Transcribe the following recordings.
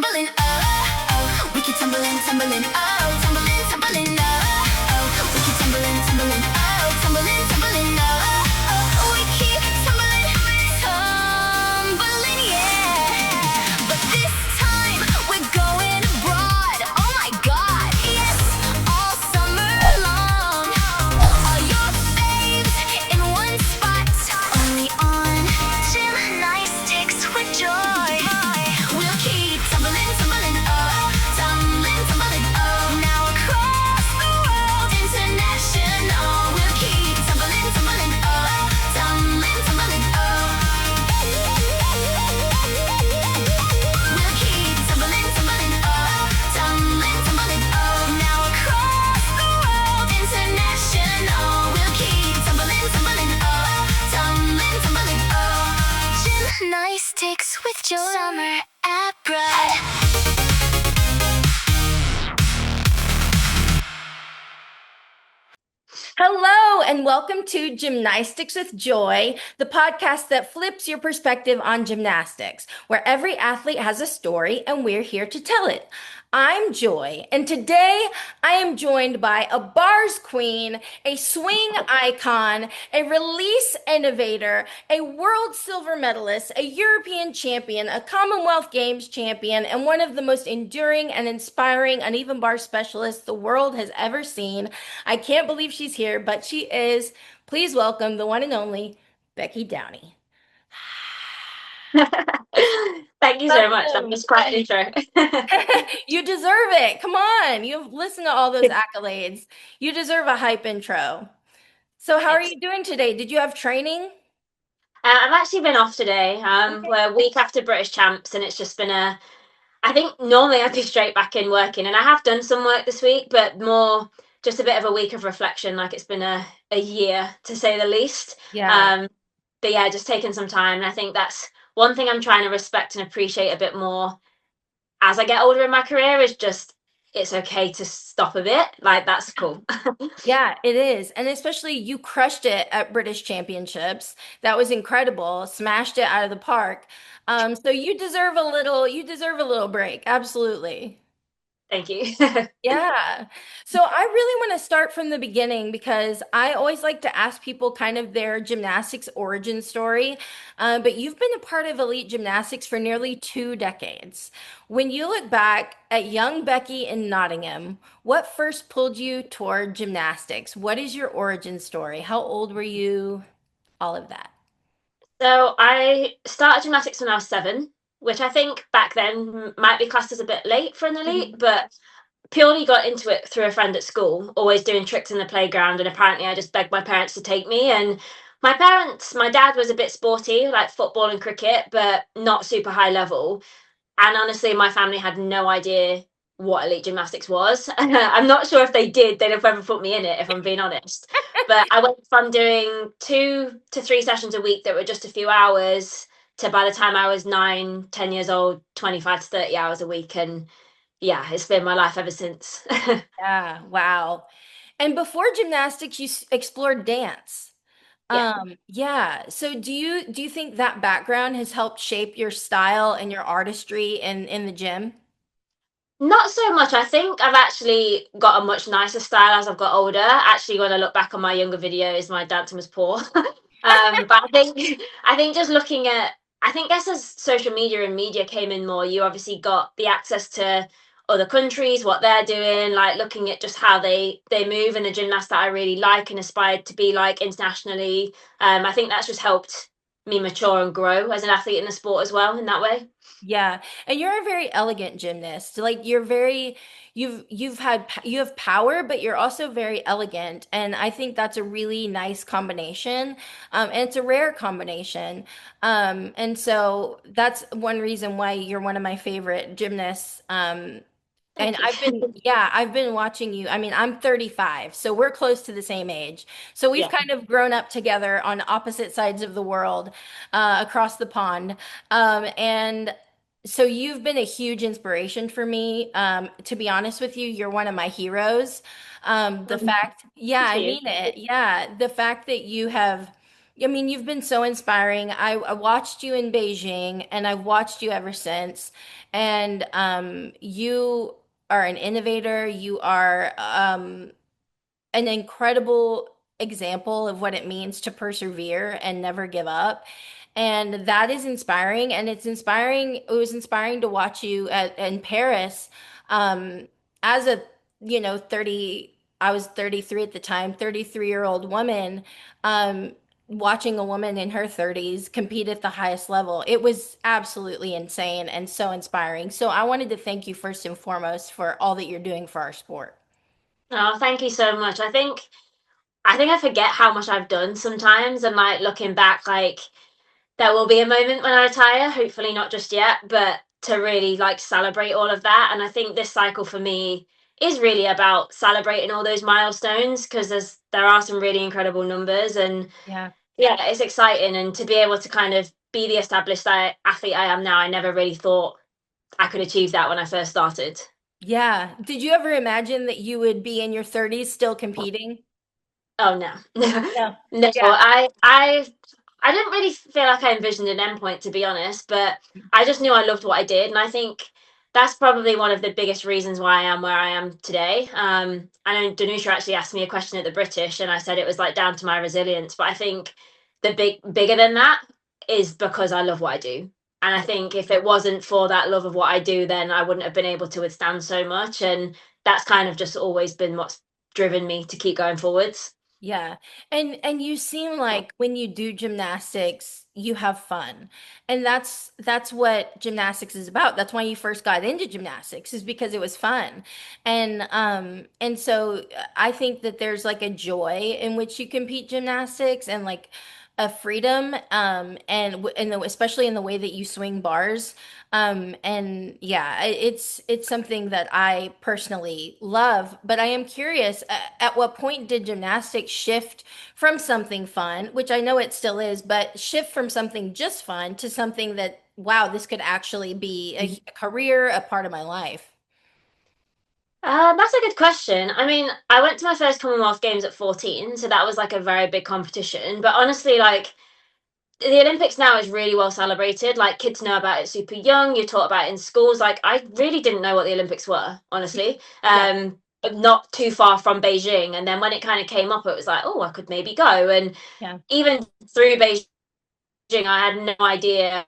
tumbling, oh. We keep tumbling, tumbling, oh. Tumbling, tumbling, oh. We keep tumbling, tumbling, oh. Tumbling, tumbling, oh. We keep tumbling, tumbling, yeah. But this time we're going abroad. Oh my God, yes, all summer long. All your faves in one spot, only on gymnastics with joy. We'll keep tumbling, tumbling, oh, tumbling, tumbling, oh. Now across the world, international. We'll keep tumbling, tumbling, oh, tumbling, tumbling, oh. We'll keep tumbling, tumbling, oh, tumbling, tumbling, oh. Now across the world, international. We'll keep tumbling, tumbling, oh, tumbling, tumbling, oh. Gymnastics with joy. Summer abroad. Hello, and welcome to Gymnastics with Joy, the podcast that flips your perspective on gymnastics, where every athlete has a story and we're here to tell it. I'm Joy, and today I am joined by a bars queen, a swing icon, a release innovator, a world silver medalist, a European champion, a Commonwealth Games champion, and one of the most enduring and inspiring uneven bar specialists the world has ever seen. I can't believe she's here, but she is. Please welcome the one and only Becky Downie. Thank you so much. That was quite an intro. You deserve it. Come on. You've listened to all those accolades. You deserve a hype intro. So, how are Thanks. you doing today? Did you have training? I've actually been off today. Okay. We're a week after British Champs, and it's just been I think normally I'd be straight back in working, and I have done some work this week, but more just a bit of a week of reflection. Like it's been a year to say the least. Yeah. Um, but yeah, just taking some time. And I think that's one thing I'm trying to respect and appreciate a bit more as I get older in my career is just it's okay to stop a bit. Like that's cool. Yeah, it is. And especially you crushed it at British Championships. That was incredible. Smashed it out of the park. So you deserve a little break. Absolutely. Thank you. Yeah. So I really want to start from the beginning because I always like to ask people kind of their gymnastics origin story. But you've been a part of elite gymnastics for nearly 2 decades. When you look back at young Becky in Nottingham, what first pulled you toward gymnastics? What is your origin story? How old were you? All of that. So I started gymnastics when I was 7, which I think back then might be classed as a bit late for an elite, Mhm. but purely got into it through a friend at school, always doing tricks in the playground. And apparently, I just begged my parents to take me. And my dad was a bit sporty, like football and cricket, but not super high level. And honestly, my family had no idea what elite gymnastics was. I'm not sure if they did, they'd have ever put me in it, if I'm being honest. But I went from doing 2 to 3 sessions a week that were just a few hours to by the time I was 9, 10 years old, 25 to 30 hours a week. And yeah, it's been my life ever since. Yeah, wow. And before gymnastics, explored dance. Yeah. Yeah. So do you think that background has helped shape your style and your artistry in the gym? Not so much. I think I've actually got a much nicer style as I've got older. Actually, when I look back on my younger videos, my dancing was poor. But I think just looking at I think as social media and media came in more, you obviously got the access to other countries, what they're doing, like looking at just how they move and the gymnasts that I really like and aspired to be like internationally. I think that's just helped me mature and grow as an athlete in the sport as well in that way. Yeah. And you're a very elegant gymnast. Like you have power, but you're also very elegant. And I think that's a really nice combination. And it's a rare combination. And so that's one reason why you're one of my favorite gymnasts. And Thank you. I've been watching you. I mean, I'm 35, so we're close to the same age. So we've Yeah. kind of grown up together on opposite sides of the world, across the pond. And so you've been a huge inspiration for me. To be honest with you, you're one of my heroes. The fact, yeah, Thank I you. mean it. Yeah, the fact that I mean, you've been so inspiring. I watched you in Beijing and I've watched you ever since. And you are an innovator. You are an incredible example of what it means to persevere and never give up. And that is inspiring. And it's inspiring. It was inspiring to watch you in Paris as a, 30, I was 33 at the time, 33-year-old woman, um, watching a woman in her 30s compete at the highest level. It was absolutely insane and so inspiring. So I wanted to thank you first and foremost for all that you're doing for our sport. Oh, thank you so much. I think I forget how much I've done sometimes, and like looking back, like there will be a moment when I retire, hopefully not just yet, but to really like celebrate all of that. And I think this cycle for me is really about celebrating all those milestones because there are some really incredible numbers, and Yeah. yeah, it's exciting. And to be able to kind of be the established athlete I am now, I never really thought I could achieve that when I first started. Yeah. Did you ever imagine that you would be in your 30s still competing? Oh no, No. no. Yeah. I didn't really feel like I envisioned an endpoint, to be honest. But I just knew I loved what I did, and I think that's probably one of the biggest reasons why I am where I am today. I know Danusha actually asked me a question at the British, and I said it was like down to my resilience. But I think the bigger than that is because I love what I do. And I think if it wasn't for that love of what I do, then I wouldn't have been able to withstand so much. And that's kind of just always been what's driven me to keep going forwards. Yeah. And you seem like when you do gymnastics, you have fun. And that's what gymnastics is about. That's why you first got into gymnastics is because it was fun. And so I think that there's like a joy in which you compete gymnastics and like a freedom especially in the way that you swing bars. And yeah, it's something that I personally love, but I am curious, at what point did gymnastics shift from something fun, which I know it still is, but shift from something just fun to something that, wow, this could actually be a career, a part of my life? That's a good question. I mean, I went to my first Commonwealth Games at 14, so that was like a very big competition. But honestly, like the Olympics now is really well celebrated. Like kids know about it super young. You're taught about it in schools. Like I really didn't know what the Olympics were, honestly. Yeah, But not too far from Beijing. And then when it kind of came up, it was like, oh, I could maybe go. And yeah, even through Beijing, I had no idea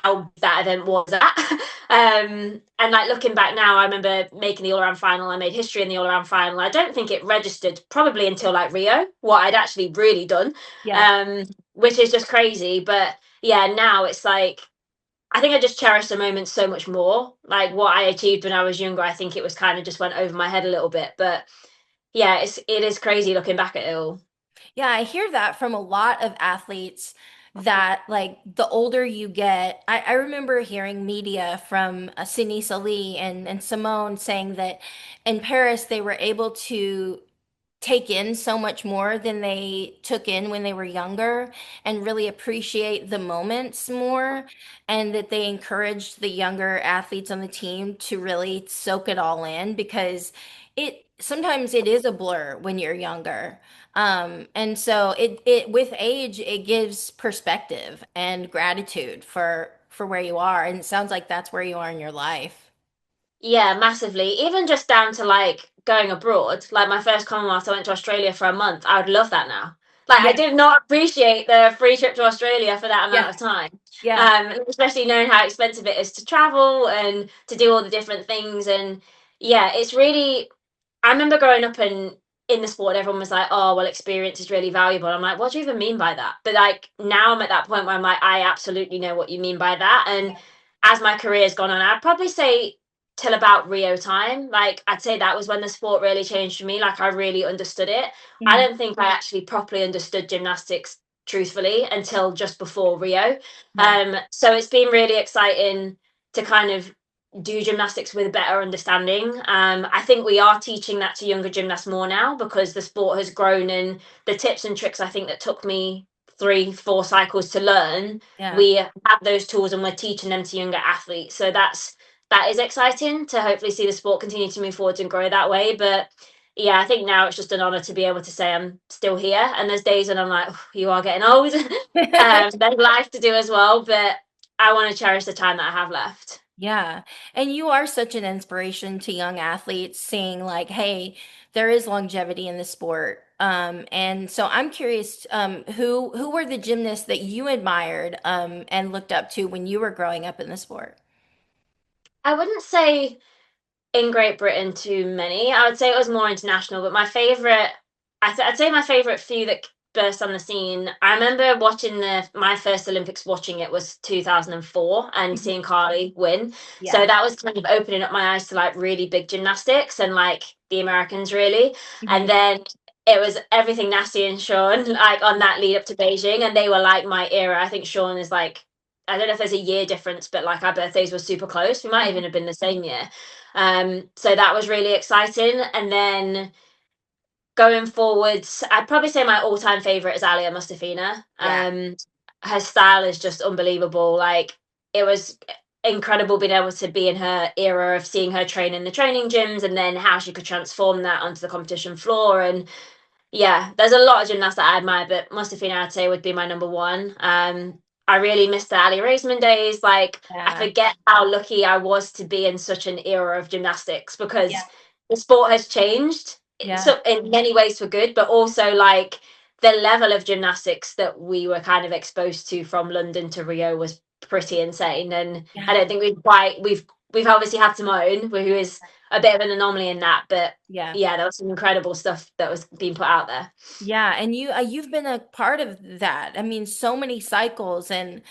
how that event was at. And like looking back now, I remember making the all around final. I made history in the all around final. I don't think it registered probably until like Rio, what I'd actually really done, yeah. um, which is just crazy. But yeah, now it's like I think I just cherish the moment so much more. Like what I achieved when I was younger, I think it was kind of just went over my head a little bit. But yeah, it is crazy looking back at it all. Yeah, I hear that from a lot of athletes that like the older you get, I remember hearing media from Sinisa Lee and Simone saying that in Paris they were able to take in so much more than they took in when they were younger and really appreciate the moments more, and that they encouraged the younger athletes on the team to really soak it all in because it sometimes it is a blur when you're younger. And so it with age it gives perspective and gratitude for where you are, and it sounds like that's where you are in your life. Yeah, massively. Even just down to like going abroad. Like my first Commonwealth, I went to Australia for a month. I would love that now. Like I Yeah, did not appreciate the free trip to Australia for that yeah, amount of time. yeah, Especially knowing how expensive it is to travel and to do all the different things. And yeah, it's really I remember growing up and in the sport, everyone was like, "Oh, well, experience is really valuable." I'm like, "What do you even mean by that?" But like now, I'm at that point where I'm like, I absolutely know what you mean by that. And as my career's gone on, I'd probably say till about Rio time. Like I'd say that was when the sport really changed for me. Like I really understood it. I mm, don't think I actually properly understood gymnastics truthfully until just before Rio. yeah, So it's been really exciting to kind of do gymnastics with a better understanding. I think we are teaching that to younger gymnasts more now because the sport has grown and the tips and tricks I think that took me 3, 4 cycles to learn, yeah. we have those tools and we're teaching them to younger athletes. So that is exciting to hopefully see the sport continue to move forward and grow that way. But yeah, I think now it's just an honor to be able to say I'm still here. And there's days when I'm like, oh, you are getting old. There's life to do as well, but I want to cherish the time that I have left. Yeah. And you are such an inspiration to young athletes, seeing like, hey, there is longevity in the sport. And so I'm curious, who were the gymnasts that you admired, and looked up to when you were growing up in the sport? I wouldn't say in Great Britain too many. I would say it was more international, but my favorite, I'd say my favorite few that burst on the scene. I remember watching the my first Olympics. Watching it was 2004 and Mhm. seeing Carly win. So Yeah. that was kind of opening up my eyes to like really big gymnastics and like the Americans really. And Mhm. then it was everything Nasty and Sean like on that lead up to Beijing, and they were like my era. I think Sean is like. I don't know if there's a year difference, but like our birthdays were super close. We might even have been the same year. So that was really exciting. And then going forwards, I'd probably say my all-time favorite is Alia Mustafina. Yeah. Her style is just unbelievable. Like it was incredible being able to be in her era of seeing her train in the training gyms and then how she could transform that onto the competition floor. And yeah, there's a lot of gymnasts that I admire, but Mustafina I'd say would be my number one. I really miss the Ali Raisman days. Like I Yeah. forget how lucky I was to be in such an era of gymnastics Yeah. because the sport has changed Yeah. so in many ways for good, but also like the level of gymnastics that we were kind of exposed to from London to Rio was pretty insane. And I Yeah. don't think we've obviously had Simone, who is a bit of an anomaly in that, but Yeah. yeah, there was some incredible stuff that was being put out there. Yeah, and you've been a part of that. I mean, so many cycles, and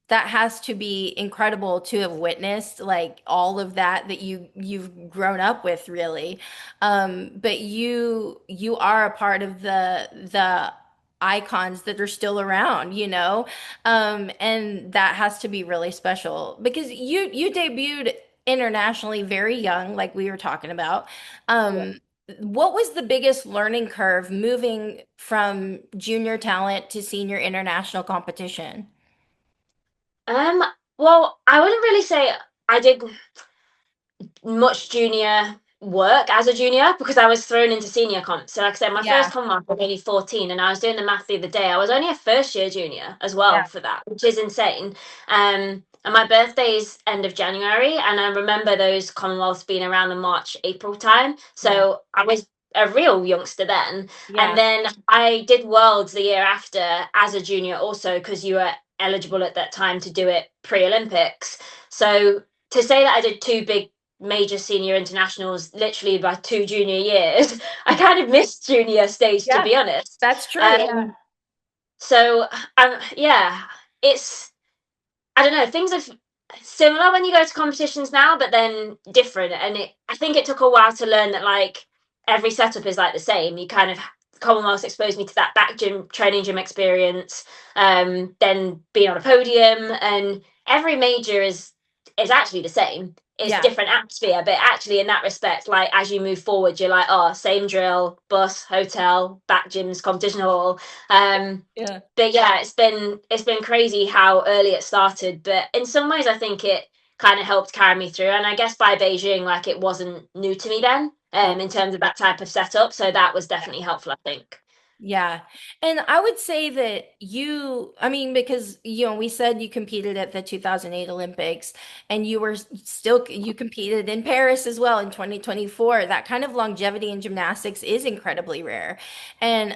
that has to be incredible to have witnessed, like all of that you've grown up with, really. But you are a part of the icons that are still around, you know? And that has to be really special because you debuted internationally very young, like we were talking about. Um, what was the biggest learning curve moving from junior talent to senior international competition? Um, well, I wouldn't really say I did much junior work as a junior because I was thrown into senior comp. So, like I said, my first Yeah, Commonwealth was only 14, and I was doing the math the other day. I was only a first year junior as yeah, well for that, which is insane. And my birthday's end of January, and I remember those Commonwealths being around the March, April time. yeah, So I was a real youngster then. And yeah, then I did Worlds the year after as a junior also because you were eligible at that time to do it pre-Olympics. So to say that I did two big major senior internationals literally by two junior years. I kind of missed junior stage to yeah. be honest. That's true. Yeah, Um, so yeah, it's I don't know, things are similar when you go to competitions now, but then different. And I think it took a while to learn that like every setup is like the same. You kind of Commonwealth exposed me to that back gym training gym experience, then being on a podium, and every major is actually the same. It's yeah, different atmosphere, but actually in that respect, like as you move forward, you're like, oh, same drill, bus, hotel, back gyms, competition hall. Um, yeah. but yeah, it's been crazy how early it started. But in some ways, I think it kind of helped carry me through. And I guess by Beijing, like it wasn't new to me then, Yeah. in terms of that type of setup. So that was definitely helpful, I think. Yeah. And I would say that I mean, because, we said you competed at the 2008 Olympics and you competed in Paris as well in 2024. That kind of longevity in gymnastics is incredibly rare. And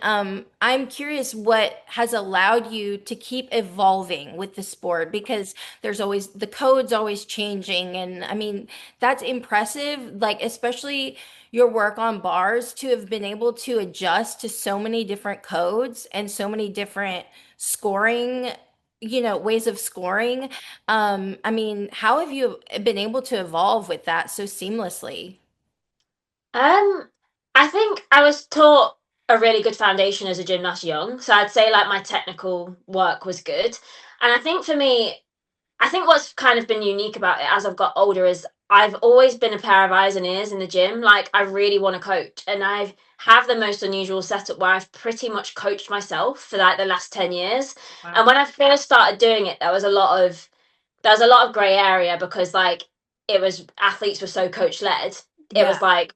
I'm curious what has allowed you to keep evolving with the sport because the code's always changing. And I mean, that's impressive, like, especially your work on bars to have been able to adjust to so many different codes and so many different scoring, ways of scoring. I mean, how have you been able to evolve with that so seamlessly? Um, I think I was taught a really good foundation as a gymnast young. So I'd say like my technical work was good. And I think for me, I think what's kind of been unique about it as I've got older is I've always been a pair of eyes and ears in the gym. Like I really want to coach, and I have the most unusual setup where I've pretty much coached myself for like the last 10 years. And Wow. when I first started doing it, there was a lot of grey area because like it was athletes were so coach led. It Yeah. was like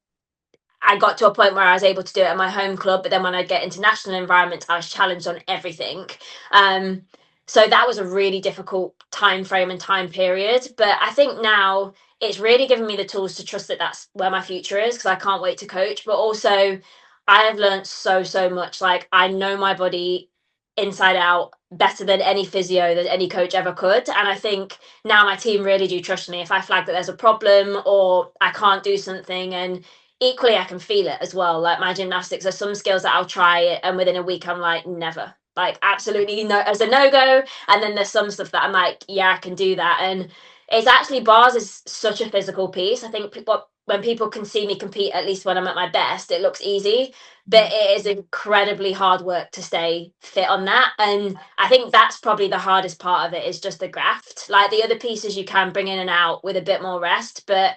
I got to a point where I was able to do it at my home club, but then when I get into national environments, I was challenged on everything. Um, so that was a really difficult time frame and time period. But I think now it's really given me the tools to trust that that's where my future is, because I can't wait to coach. But also, I have learned so much. Like, I know my body inside out better than any physio that any coach ever could. And I think now my team really do trust me if I flag that there's a problem or I can't do something. And equally I can feel it as well. Like my gymnastics, there's some skills that I'll try it and within a week I'm like, never. Like absolutely no, as a no-go. And then there's some stuff that I'm like, yeah, I can do that. And it's actually, bars is such a physical piece. I think when people can see me compete, at least when I'm at my best, it looks easy, but it is incredibly hard work to stay fit on that. And I think that's probably the hardest part of it, is just the graft. Like the other pieces you can bring in and out with a bit more rest, but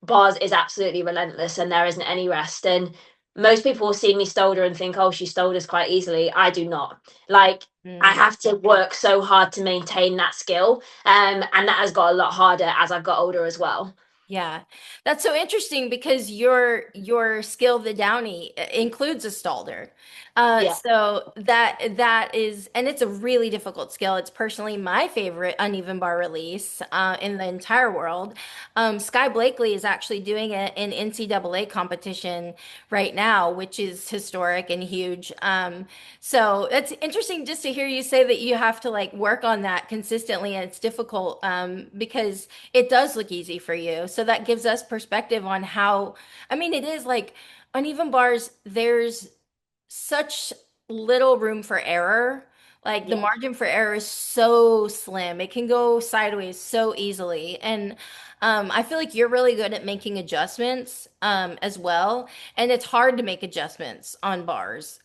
bars is absolutely relentless and there isn't any rest. And most people will see me stolder and think, oh, she stoulders quite easily. I do not. Like, I Mm. have to work so hard to maintain that skill. And that has got a lot harder as I've got older as well. Yeah, that's so interesting because your skill, the Downy, includes a stalder. Yeah. So that is, and it's a really difficult skill. It's personally my favorite uneven bar release in the entire world. Sky Blakely is actually doing it in NCAA competition right now, which is historic and huge. So it's interesting just to hear you say that you have to like work on that consistently, and it's difficult because it does look easy for you. So that gives us perspective on how, I mean, it is like uneven bars, there's such little room for error. Like the Yeah. margin for error is so slim. It can go sideways so easily. And I feel like you're really good at making adjustments as well. And it's hard to make adjustments on bars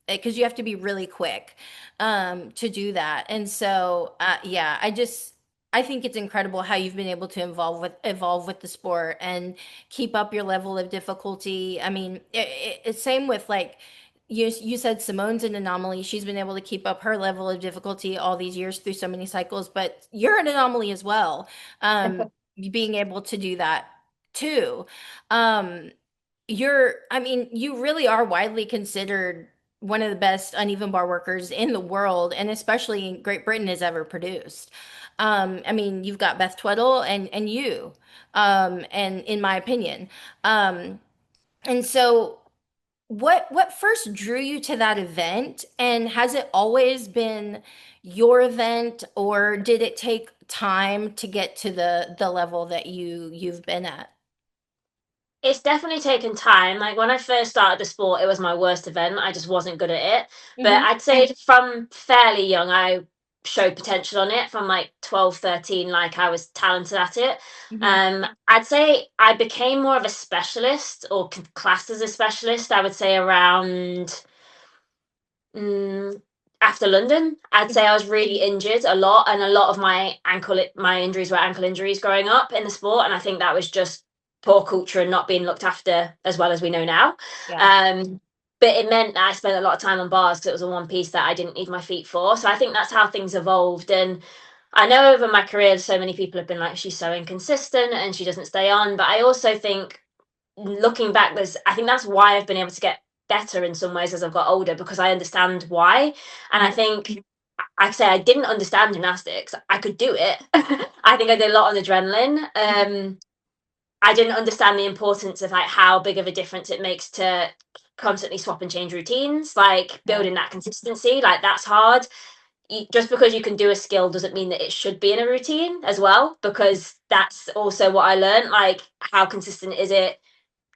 because you have to be really quick to do that. And so, yeah, I think it's incredible how you've been able to evolve with the sport and keep up your level of difficulty. I mean, it's same with like you said Simone's an anomaly. She's been able to keep up her level of difficulty all these years through so many cycles, but you're an anomaly as well. Being able to do that too. Um, I mean, you really are widely considered one of the best uneven bar workers in the world, and especially in Great Britain has ever produced. I mean, you've got Beth Tweddle and you, and in my opinion, um, and so what first drew you to that event, and has it always been your event, or did it take time to get to the level that you've been at? It's definitely taken time. Like when I first started the sport, it was my worst event. I just wasn't good at it. But Hmm. I'd say from fairly young, I showed potential on it from like 12, 13. Like I was talented at it. Hmm. I'd say I became more of a specialist or classed as a specialist, I would say around Mm, after London, I'd say I was really injured a lot, and a lot of my injuries were ankle injuries growing up in the sport, and I think that was just poor culture and not being looked after as well as we know now. Yeah. Um, but it meant that I spent a lot of time on bars because it was a one piece that I didn't need my feet for. So I think that's how things evolved. And I know over my career, so many people have been like, she's so inconsistent and she doesn't stay on. But I also think looking back, I think that's why I've been able to get better in some ways as I've got older, because I understand why. And I think I say I didn't understand gymnastics. I could do it. I think I did a lot on adrenaline. I didn't understand the importance of like how big of a difference it makes to constantly swap and change routines, like Yeah. building that consistency. Like that's hard. Just because you can do a skill doesn't mean that it should be in a routine as well, because that's also what I learned. Like how consistent is it?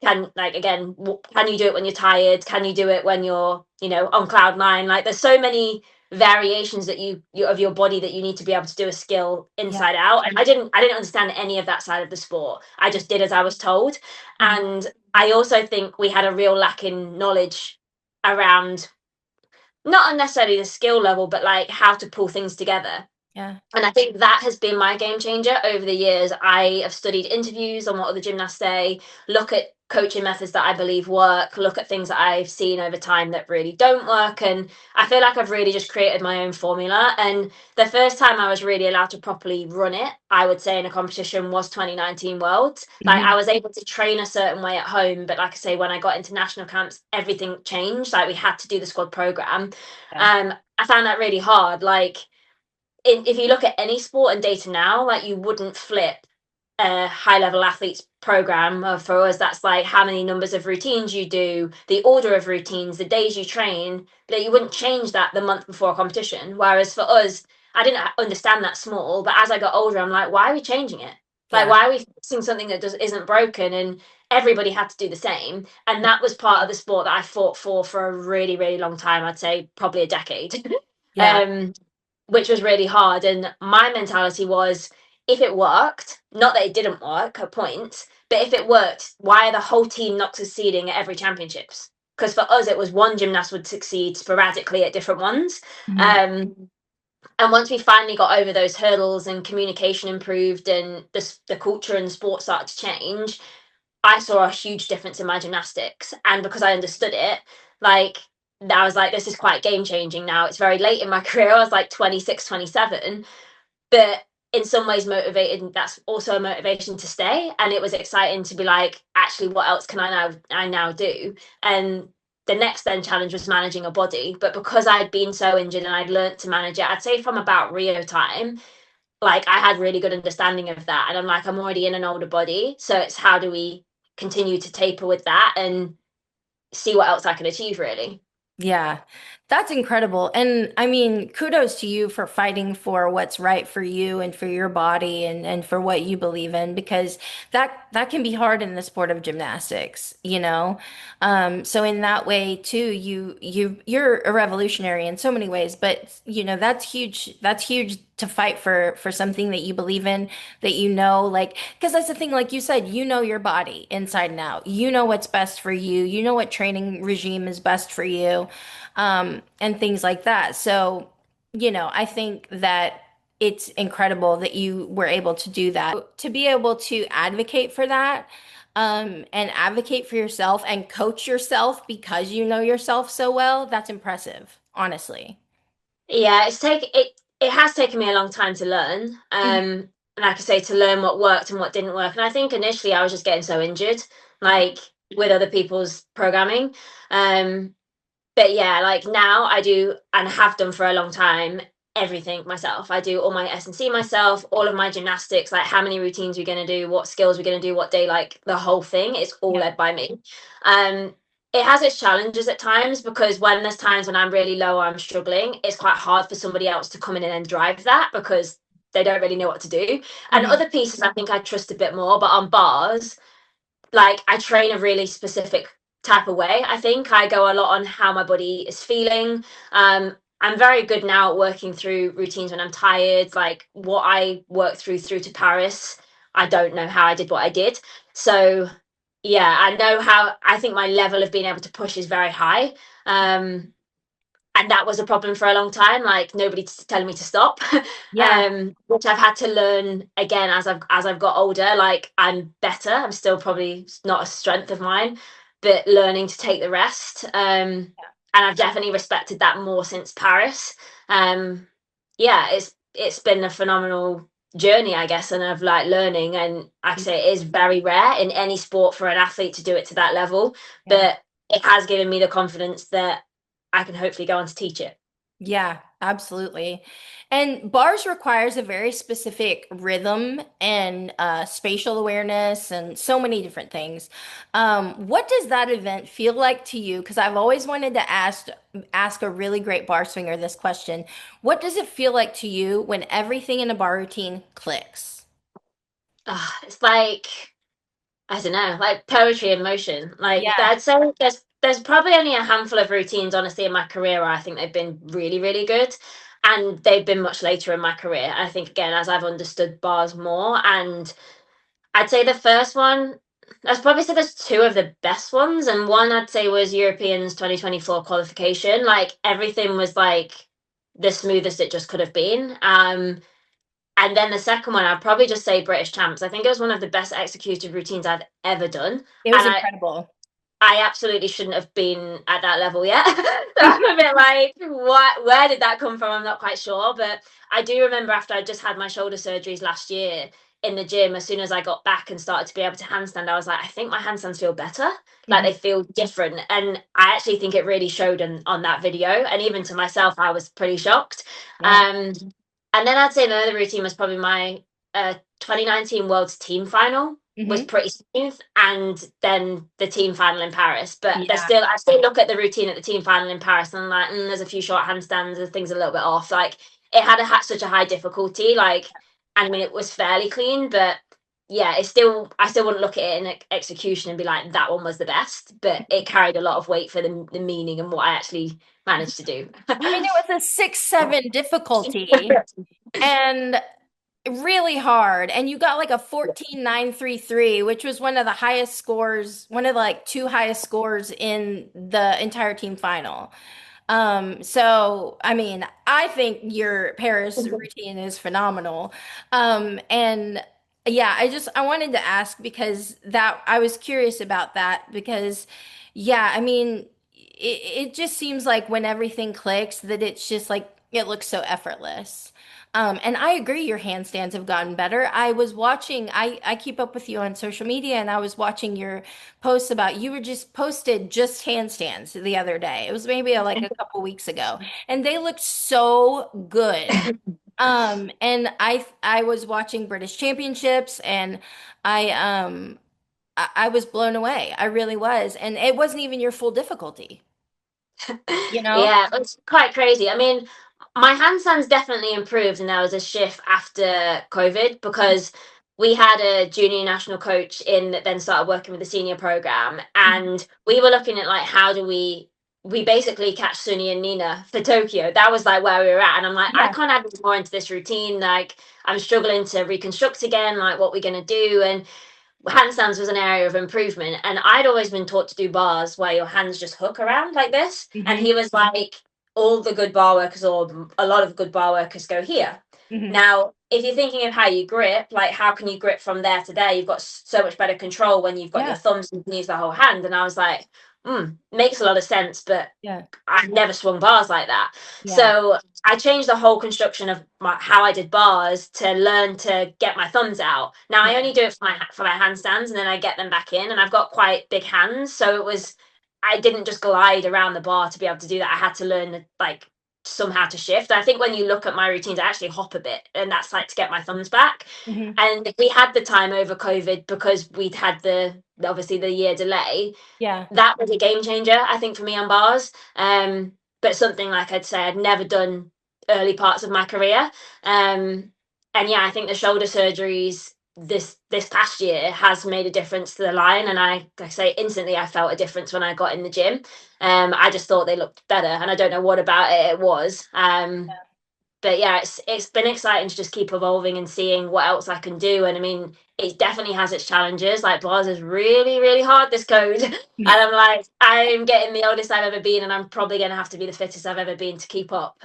Can, like, again, can you do it when you're tired? Can you do it when you're, on cloud nine? Like there's so many variations that you of your body that you need to be able to do a skill Yeah. inside out. And I didn't understand any of that side of the sport. I just did as I was told. Mhm. And I also think we had a real lack in knowledge around not unnecessarily the skill level, but like how to pull things together. Yeah. And I think that has been my game changer over the years. I have studied interviews on what other gymnasts say, look at coaching methods that I believe work, look at things that I've seen over time that really don't work. And I feel like I've really just created my own formula. And the first time I was really allowed to properly run it, I would say in a competition, was 2019 Worlds. Like I Hmm. was able to train a certain way at home, but like I say, when I got into national camps, everything changed. Like we had to do the squad program. Yeah. I found that really hard. Like if you look at any sport and data now, like you wouldn't flip a high level athletes program. For us, that's like how many numbers of routines you do, the order of routines, the days you train, that you wouldn't change that the month before a competition. Whereas for us, I didn't understand that small, but as I got older, I'm like, why are we changing it? Like, Yeah. why are we fixing something that isn't broken? And everybody had to do the same. And that was part of the sport that I fought for a really, really long time. I'd say probably a decade. Yeah. um, which was really hard. And my mentality was, if it worked, not that it didn't work at points, but if it worked, why are the whole team not succeeding at every championships? Because for us, it was one gymnast would succeed sporadically at different ones. Mhm. Um, and once we finally got over those hurdles and communication improved and the culture and sport started to change, I saw a huge difference in my gymnastics. And because I understood it, like, I was like, this is quite game changing now. It's very late in my career. I was like 26, 27, but in some ways motivated. That's also a motivation to stay. And it was exciting to be like, actually, what else can I now do? And the next then challenge was managing a body. But because I'd been so injured and I'd learned to manage it, I'd say from about Rio time, like I had really good understanding of that. And I'm like, I'm already in an older body. So it's how do we continue to taper with that and see what else I can achieve, really. Yeah, that's incredible. And I mean, kudos to you for fighting for what's right for you and for your body and for what you believe in, because that can be hard in the sport of gymnastics, you know? So in that way too, you're a revolutionary in so many ways, but you know, that's huge. That's huge to fight for something that you believe in, that you know, like, because that's the thing, like you said, you know your body inside and out. You know what's best for you. You know what training regime is best for you, and things like that. So, you know, I think that it's incredible that you were able to do that. To be able to advocate for that, and advocate for yourself and coach yourself because you know yourself so well, that's impressive, honestly. Yeah, it has taken me a long time to learn. Like I say, to learn what worked and what didn't work. And I think initially I was just getting so injured, Yeah. like with other people's programming. Um, but yeah, like now I do and have done for a long time everything myself. I do all my S&C myself, all of my gymnastics, like how many routines we're going to do, what skills we're going to do, what day, like the whole thing. It's all Yeah. led by me. Um, it has its challenges at times because when there's times when I'm really low or I'm struggling, it's quite hard for somebody else to come in and drive that because they don't really know what to do. And Mhm. other pieces I think I trust a bit more, but on bars, like I train a really specific type of way. I think I go a lot on how my body is feeling. I'm very good now at working through routines when I'm tired, like what I worked through to Paris. I don't know how I did what I did. So yeah, I know how. I think my level of being able to push is very high. Um, and that was a problem for a long time, like nobody telling me to stop. Yeah. Which I've had to learn again as I've got older. Like I'm better, I'm still probably not a strength of mine, but learning to take the rest. And I've definitely respected that more since Paris. um yeah, it's been a phenomenal journey, I guess, and of like learning. And like I say, it is very rare in any sport for an athlete to do it to that level, Yeah. but it has given me the confidence that I can hopefully go on to teach it. Yeah, absolutely. And bars requires a very specific rhythm and spatial awareness and so many different things. What does that event feel like to you? Because I've always wanted to ask a really great bar swinger this question. What does it feel like to you when everything in a bar routine clicks? It's like, I don't know, like poetry in motion. Like Yeah. I'd say there's probably only a handful of routines, honestly, in my career where I think they've been really, really good. And they've been much later in my career. I think again, as I've understood bars more. And I'd say the first one, I'd probably say there's two of the best ones. And one I'd say was Europeans 2024 qualification. Like everything was like the smoothest it just could have been. And then the second one, I'd probably just say British Champs. I think it was one of the best executed routines I've ever done. It was And incredible. I absolutely shouldn't have been at that level yet. So I'm a bit like, what? Where did that come from? I'm not quite sure. But I do remember after I just had my shoulder surgeries last year in the gym, as soon as I got back and started to be able to handstand, I was like, I think my handstands feel better. Like Mhm. they feel different. And I actually think it really showed on that video. And even to myself, I was pretty shocked. Yeah. Um, and then I'd say another routine was probably my 2019 World's Team Final was Hmm. pretty smooth, and then the team final in Paris. But there's Yeah. still, I still look at the routine at the team final in Paris, and I'm like, there's a few short handstands, and things a little bit off. Like it had such a high difficulty, like, I mean, it was fairly clean, but yeah, it's still, I still wouldn't look at it in execution and be like that one was the best. But it carried a lot of weight for the meaning and what I actually managed to do. I mean, it was a 6-7 difficulty and really hard. And you got like a 14,933, which was one of the highest scores, one of the like two highest scores in the entire team final. So I mean, I think your Paris routine is phenomenal. And yeah, I wanted to ask because that I was curious about that because yeah, I mean, it just seems like when everything clicks that it's just like it looks so effortless. And I agree, your handstands have gotten better. I was watching, I keep up with you on social media, and I was watching your posts about you were just posted just handstands the other day. It was maybe like a couple weeks ago, and they looked so good. And I was watching British Championships, and I I was blown away. I really was, and it wasn't even your full difficulty, you know? Yeah, it's quite crazy. I mean, my handstands definitely improved, and there was a shift after COVID because we had a junior national coach in that then started working with the senior program, Mhm. and we were looking at like how do we basically catch Sunny and Nina for Tokyo. That was like where we were at, and I'm like, I Yeah. can't add more into this routine. Like, I'm struggling to reconstruct again. Like, what we're gonna do, and handstands was an area of improvement, and I'd always been taught to do bars where your hands just hook around like this, and Hmm. he was like, all the good bar workers, or a lot of good bar workers, go here. Hmm. Now if you're thinking of how you grip, like how can you grip from there to there, you've got so much better control when you've got your Yeah. thumbs and you can use the whole hand. And I was like, makes a lot of sense, but Yeah. I've never swung bars like that. Yeah. So I changed the whole construction of how I did bars to learn to get my thumbs out. Now I Yeah. only do it for my handstands, and then I get them back in, and I've got quite big hands, so it was, I didn't just glide around the bar to be able to do that. I had to learn like somehow to shift. I think when you look at my routines, I actually hop a bit, and that's like to get my thumbs back. Hmm. And we had the time over COVID because we'd had the obviously the year delay. Yeah. That was a game changer, I think, for me on bars. But something like I'd say I'd never done early parts of my career. And yeah, I think the shoulder surgeries this past year has made a difference to the line, and like I say, instantly I felt a difference when I got in the gym. I just thought they looked better, and I don't know what about it was. But yeah, it's been exciting to just keep evolving and seeing what else I can do. And I mean, it definitely has its challenges. Like bars is really, really hard, this code. And I'm like, I'm getting the oldest I've ever been, and I'm probably gonna have to be the fittest I've ever been to keep up.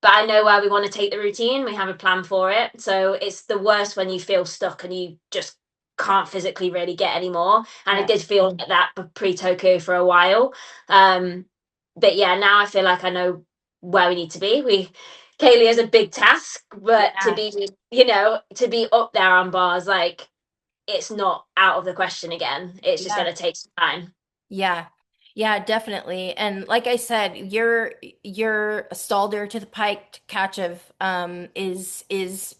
But I know where we want to take the routine. We have a plan for it. So it's the worst when you feel stuck and you just can't physically really get any more. And I Yeah. did feel like that pre-Tokyo for a while. Um, but yeah, now I feel like I know where we need to be. Kaylee is a big task, but to Yeah. be, to be up there on bars, like it's not out of the question again. It's just Yeah. going to take some time. Yeah. Yeah, definitely. And like I said, your Stalder to the pike catch of is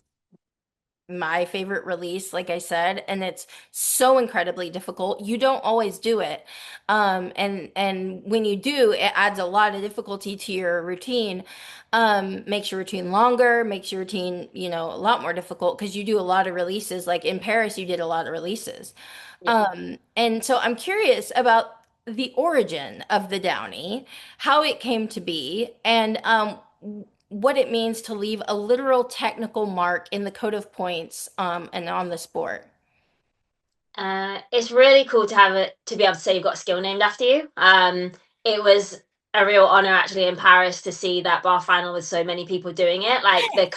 my favorite release, like I said, and it's so incredibly difficult. You don't always do it. And when you do, it adds a lot of difficulty to your routine. Makes your routine longer, makes your routine, a lot more difficult because you do a lot of releases. Like in Paris, you did a lot of releases. Yeah. And so I'm curious about the origin of the Downy, how it came to be, and what it means to leave a literal technical mark in the code of points and on the sport. It's really cool to have it to be able to say you've got a skill named after you. It was a real honor actually in Paris to see that bar final with so many people doing it. Like the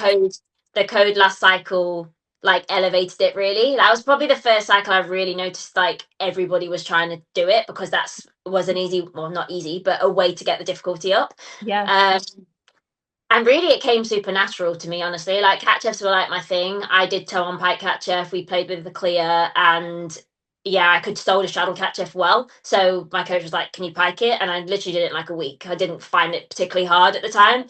code last cycle like elevated it really. That was probably the first cycle I've really noticed like everybody was trying to do it because that's was an easy, well not easy, but a way to get the difficulty up. Yeah. Um, and really, it came supernatural to me, honestly. Like catch Fs were like my thing. I did toe on pike catch F. We played with the clear, and yeah, I could stole a straddle catch F well. So my coach was like, "Can you pike it?" And I literally did it in like a week. I didn't find it particularly hard at the time.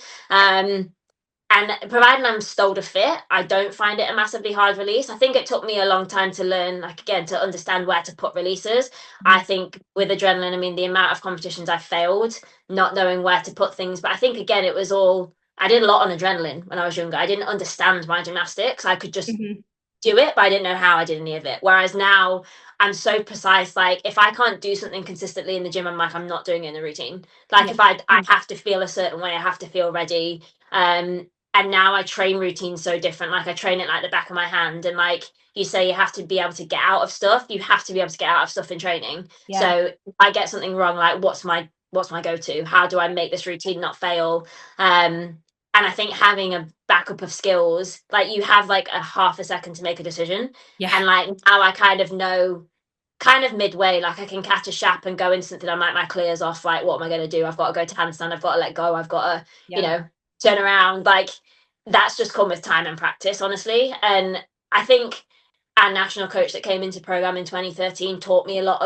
And providing I'm stole to fit, I don't find it a massively hard release. I think it took me a long time to learn, like again, to understand where to put releases. I Mhm. think with adrenaline, I mean, the amount of competitions I failed, not knowing where to put things. But I think again, it was all I did a lot on adrenaline when I was younger. I didn't understand my gymnastics. I could just Mhm. do it, but I didn't know how I did any of it. Whereas now I'm so precise. Like if I can't do something consistently in the gym, I'm like, I'm not doing it in the routine. Like Yeah. if I have to feel a certain way, I have to feel ready. And now I train routines so different. Like I train it like the back of my hand. And like you say, you have to be able to get out of stuff. You have to be able to get out of stuff in training. Yeah. So if I get something wrong, like what's my go-to? How do I make this routine not fail? And I think having a backup of skills, like you have like a half a second to make a decision. Yeah. And like now I kind of know kind of midway, like I can catch a shap and go instantly. I'm like, my clear's off. Like, what am I going to do? I've got to go to handstand. I've got to let go. I've got to, Yeah. turn around. Like, that's just come with time and practice, honestly. And I think our national coach that came into program in 2013 taught me a lot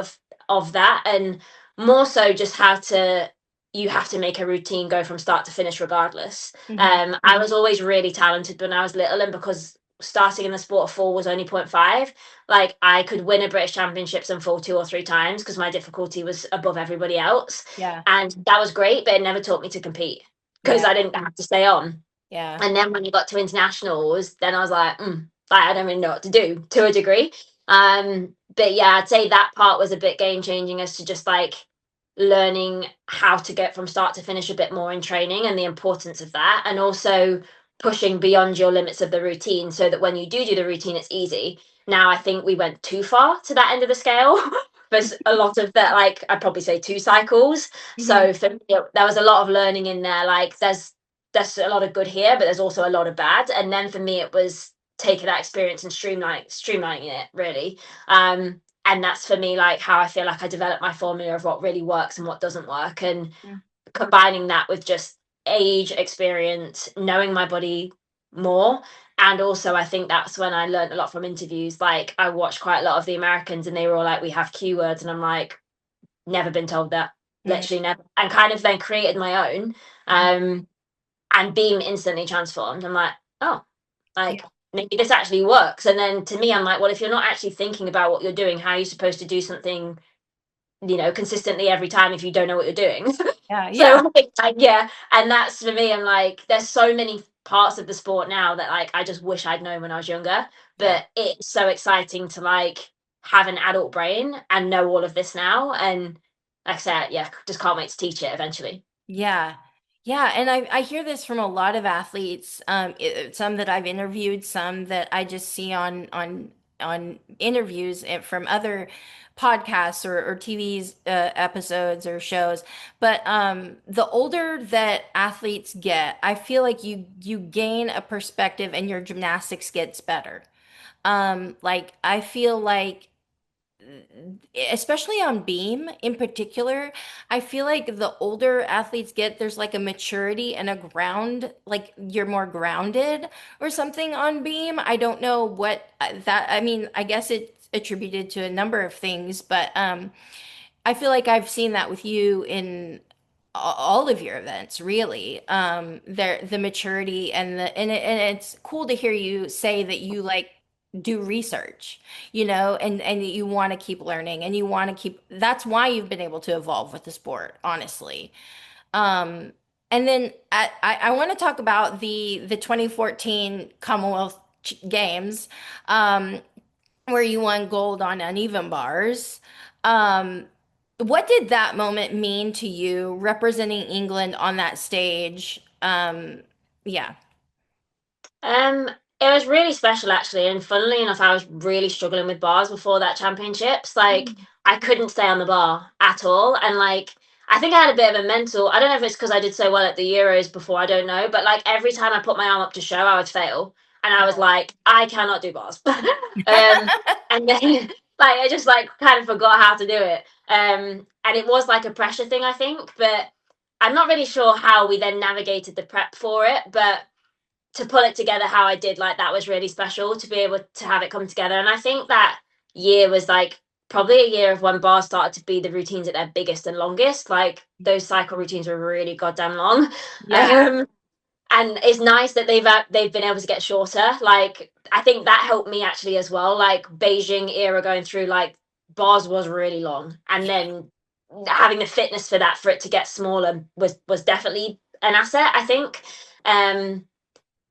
of that, and more so just how to you have to make a routine go from start to finish regardless. Mhm. I was always really talented when I was little, and because starting in the sport of fall was only 0.5, like I could win a British Championships and fall 2 or 3 times because my difficulty was above everybody else. Yeah. And that was great, but it never taught me to compete because Yeah. I didn't have to stay on. Yeah. And then when you got to internationals, then I was like I don't really know what to do to a degree. But yeah, I'd say that part was a bit game changing as to just like learning how to get from start to finish a bit more in training and the importance of that, and also pushing beyond your limits of the routine so that when you do the routine, it's easy. Now, I think we went too far to that end of the scale. There's a lot of that, like I'd probably say 2 cycles. Mhm. So for me, there was a lot of learning in there. Like there's a lot of good here, but there's also a lot of bad. And then for me, it was taking that experience and streamlining it really. And that's for me like how I feel like I develop my formula of what really works and what doesn't work, and Mm. combining that with just age, experience, knowing my body more. And also I think that's when I learned a lot from interviews. Like I watched quite a lot of the Americans and they were all like, we have keywords, and I'm like, never been told that, Mm. literally never, and kind of then created my own. And being instantly transformed, I'm like, oh, like Yeah. maybe this actually works. And then to me, I'm like, well, if you're not actually thinking about what you're doing, how are you supposed to do something, consistently every time if you don't know what you're doing? Yeah. So Yeah. I think, like, yeah, and that's for me. I'm like, there's so many parts of the sport now that like I just wish I'd known when I was younger. Yeah. But it's so exciting to like have an adult brain and know all of this now. And like I said, yeah, just can't wait to teach it eventually. Yeah. Yeah. And I hear this from a lot of athletes, some that I've interviewed, some that I just see on interviews from other podcasts or TV's episodes or shows. But the older that athletes get, I feel like you gain a perspective and your gymnastics gets better. Like I feel like especially on beam in particular, I feel like the older athletes get, there's like a maturity and a ground, like you're more grounded or something on beam. I don't know what that, I mean, I guess it's attributed to a number of things, but I feel like I've seen that with you in all of your events, really. The maturity and it's cool to hear you say that you like do research, and you want to keep learning and you want to keep. That's why you've been able to evolve with the sport, honestly. Um, and then I want to talk about the 2014 Commonwealth Games. Where you won gold on uneven bars. Um, what did that moment mean to you representing England on that stage? Yeah. Um, it was really special actually, and funnily enough, I was really struggling with bars before that championships. Like Mm. I couldn't stay on the bar at all, and like I think I had a bit of a mental. I don't know if it's because I did so well at the Euros before. I don't know, but like every time I put my arm up to show, I would fail, and I was like, I cannot do bars. And then like I just like kind of forgot how to do it. And it was like a pressure thing, I think, but I'm not really sure how we then navigated the prep for it. But to pull it together how I did, like that was really special to be able to have it come together. And I think that year was like probably a year of when bars started to be the routines at their biggest and longest. Like those cycle routines were really goddamn long. Yeah. And it's nice that they've been able to get shorter. Like I think that helped me actually as well. Like Beijing era going through, like bars was really long, and then having the fitness for that, for it to get smaller was definitely an asset, I think.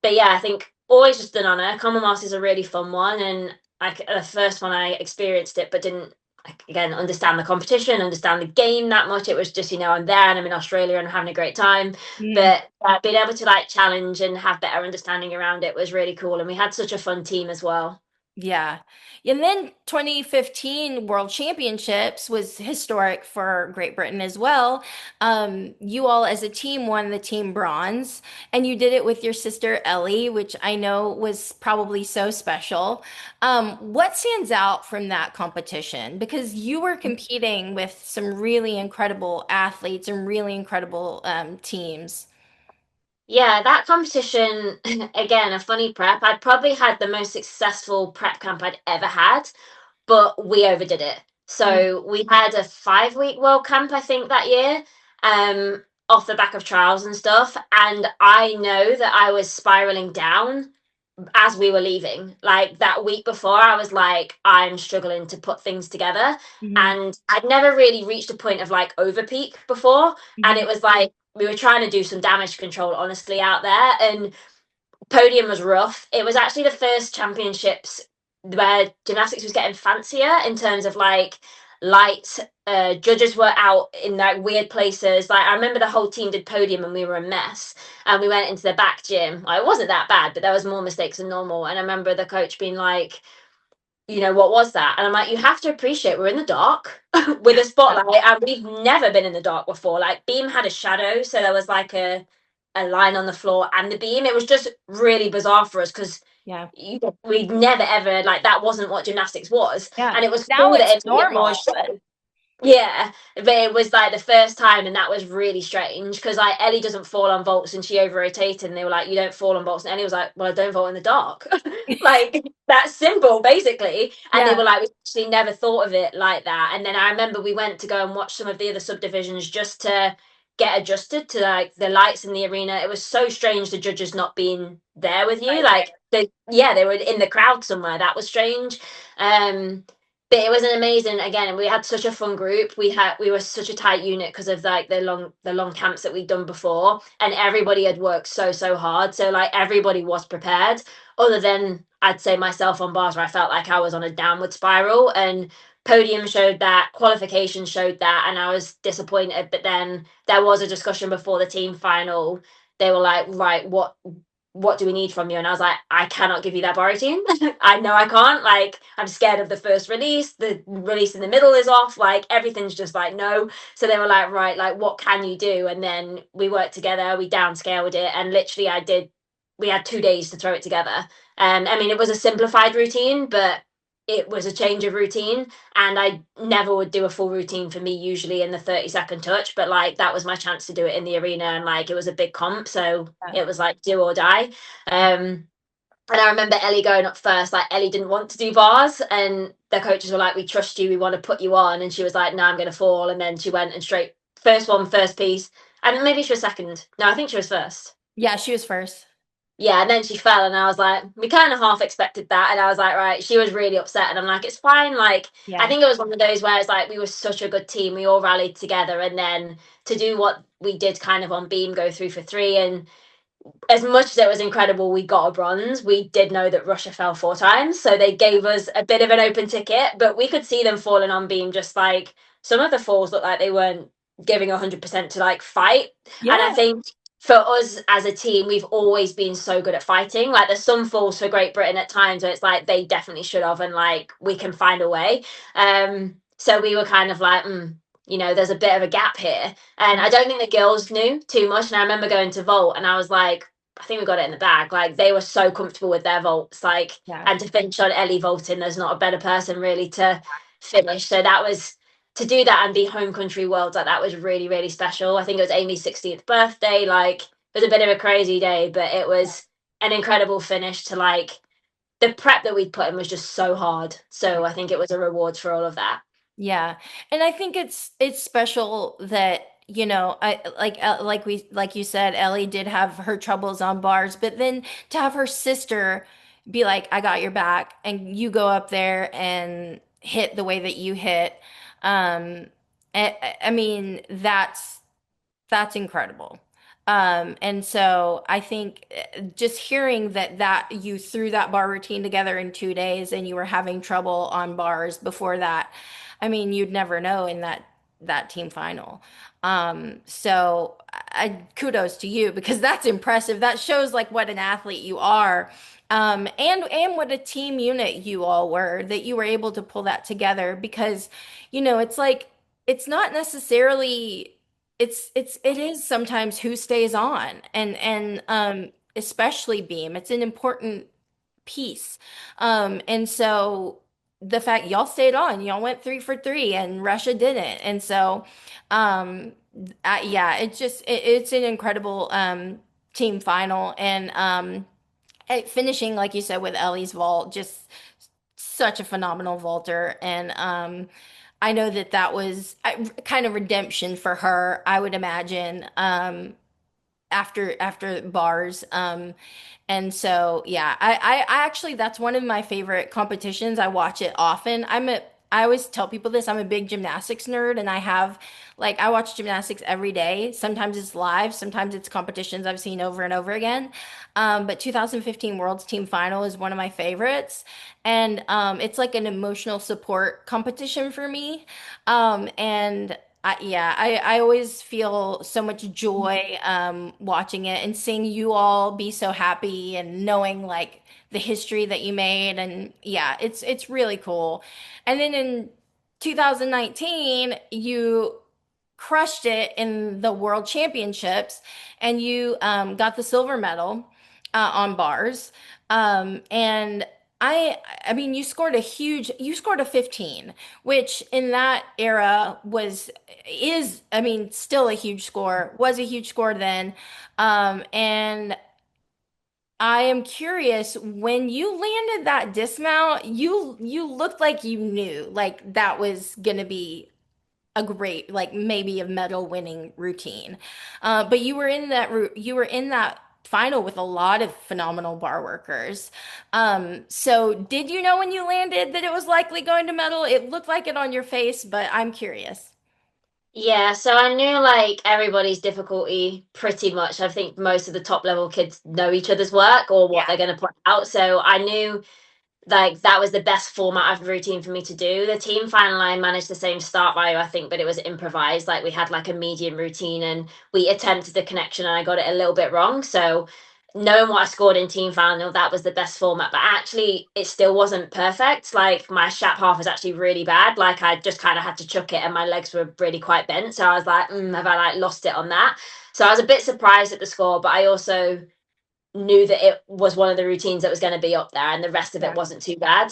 But yeah, I think always just an honour. Commonwealth is a really fun one, and like the first one I experienced it, but didn't like, again understand the competition, understand the game that much. It was just I'm there and I'm in Australia and I'm having a great time. Mm. But being able to like challenge and have better understanding around it was really cool, and we had such a fun team as well. Yeah. And then 2015 World Championships was historic for Great Britain as well. You all as a team won the team bronze, and you did it with your sister Ellie, which I know was probably so special. What stands out from that competition? Because you were competing with some really incredible athletes and really incredible teams. Yeah, that competition, again, a funny prep. I'd probably had the most successful prep camp I'd ever had, but we overdid it. Mm, So we had a 5 week World Camp, I think, that year, off the back of trials and stuff. And I know that I was spiraling down as we were leaving. Like that week before, I was like, I'm struggling to put things together. mhm, And I'd never really reached a point of like over peak before. And mhm, it was like we were trying to do some damage control, honestly, out there. And podium was rough. It was actually the first championships where gymnastics was getting fancier in terms of like lights. Judges were out in like weird places. Like I remember the whole team did podium and we were a mess. And we went into the back gym. Like, it wasn't that bad, but there was more mistakes than normal. And I remember the coach being like, what was that? And I'm like, you have to appreciate we're in the dark with a spotlight, and we've never been in the dark before. Like, beam had a shadow, so there was like a line on the floor and the beam. It was just really bizarre for us because yeah. we'd never ever like that wasn't what gymnastics was, Yeah. and it was Now cool that it's it made it more normal, show. but Yeah, but it was like the first time, and that was really strange because like Ellie doesn't fall on vaults and she over rotated, and they were like, "You don't fall on vaults," and Ellie was like, "Well, I don't vault in the dark." Like that's simple, basically. And they yeah. were like, "We actually never thought of it like that." And then I remember we went to go and watch some of the other subdivisions just to get adjusted to like the lights in the arena. It was so strange the judges not being there with you, Right there. like they were in the crowd somewhere. That was strange. Um, but it was an amazing, again, we had such a fun group. We were such a tight unit because of like the long camps that we'd done before, and everybody had worked so hard, so like everybody was prepared, other than I'd say myself on bars, where I felt like I was on a downward spiral. And podium showed that, qualification showed that, and I was disappointed. But then there was a discussion before the team final. They were like, right, what do we need from you? And I was like, I cannot give you that bar routine. I know I can't. Like, I'm scared of the first release. The release in the middle is off. Like, everything's just like, no. So they were like, right, like, what can you do? And then we worked together, we downscaled it. And literally, we had 2 days to throw it together. I mean, it was a simplified routine, but it was a change of routine. And I never would do a full routine for me, usually in the 30-second touch. But like, that was my chance to do it in the arena. And like, it was a big comp. So Yeah. it was like do or die. And I remember Ellie going up first. Like Ellie didn't want to do bars, and the coaches were like, "We trust you. We want to put you on." And she was like, "No, I'm going to fall." And then she went and straight first one, first piece, and maybe she was second. No, I think she was first. Yeah, she was first. Yeah, and then she fell, and I was like, we kind of half expected that, and I was like, right, she was really upset, and I'm like, it's fine. Like, I Yeah. think it was one of those where it's like we were such a good team, we all rallied together, and then to do what we did, kind of on beam, go 3 for 3, and as much as it was incredible we got a bronze, we did know that Russia fell 4 times. So they gave us a bit of an open ticket, but we could see them falling on beam, just like some of the falls looked like they weren't giving 100% to like fight. And I Yeah. think for us as a team, we've always been so good at fighting. Like there's some falls for Great Britain at times where it's like they definitely should have, and like we can find a way. So we were kind of like, there's a bit of a gap here. And I don't think the girls knew too much. And I remember going to vault and I was like, I think we got it in the bag. Like they were so comfortable with their vaults, like, Yeah. and to finish on Ellie vaulting, there's not a better person really to finish. So that was to do that and be home country worlds, like that was really, really special. I think it was Amy's 16th birthday. Like it was a bit of a crazy day, but it was an incredible finish to like the prep that we'd put in was just so hard. So I think it was a reward for all of that. Yeah. And I think it's special that, I like you said, Ellie did have her troubles on bars, but then to have her sister be like, I got your back, and you go up there and hit the way that you hit. Um, I mean, that's incredible. And so I think just hearing that you threw that bar routine together in 2 days and you were having trouble on bars before that, I mean, you'd never know in that team final. So kudos to you because that's impressive. That shows like what an athlete you are. And what a team unit you all were that you were able to pull that together because, it's like it's not necessarily it is sometimes who stays on and especially beam. It's an important piece. And so the fact y'all stayed on, y'all went 3 for 3 and Russia didn't. And so um yeah, it's an incredible team final and finishing like you said with Ellie's vault, just such a phenomenal vaulter and I know that was kind of redemption for her, I would imagine, after bars. And so yeah, I actually that's one of my favorite competitions. I watch it often. I always tell people this, I'm a big gymnastics nerd and I watch gymnastics every day. Sometimes it's live, sometimes it's competitions I've seen over and over again. But 2015 World's Team Final is one of my favorites. And it's like an emotional support competition for me. And I always feel so much joy watching it and seeing you all be so happy and knowing like the history that you made and yeah, it's really cool. And then in 2019, you crushed it in the World Championships and you got the silver medal on bars. And I mean, you scored a 15, which in that era I mean, still a huge score, was a huge score then. And I am curious, when you landed that dismount, you looked like you knew like that was gonna be a great, like maybe a medal winning routine. But you were in that final with a lot of phenomenal bar workers. So did you know when you landed that it was likely going to medal? It looked like it on your face, but I'm curious. Yeah, so I knew like everybody's difficulty pretty much. I think most of the top level kids know each other's work or what Yeah. they're going to put out. So I knew like that was the best format of routine for me to do. The team final I managed the same start value, I think, but it was improvised. Like we had like a medium routine and we attempted the connection and I got it a little bit wrong. So knowing what I scored in team final, that was the best format. But actually it still wasn't perfect. Like my shap half was actually really bad. Like I just kind of had to chuck it and my legs were really quite bent. So I was like, have I like lost it on that? So I was a bit surprised at the score, but I also knew that it was one of the routines that was going to be up there and the rest of it Yeah. wasn't too bad.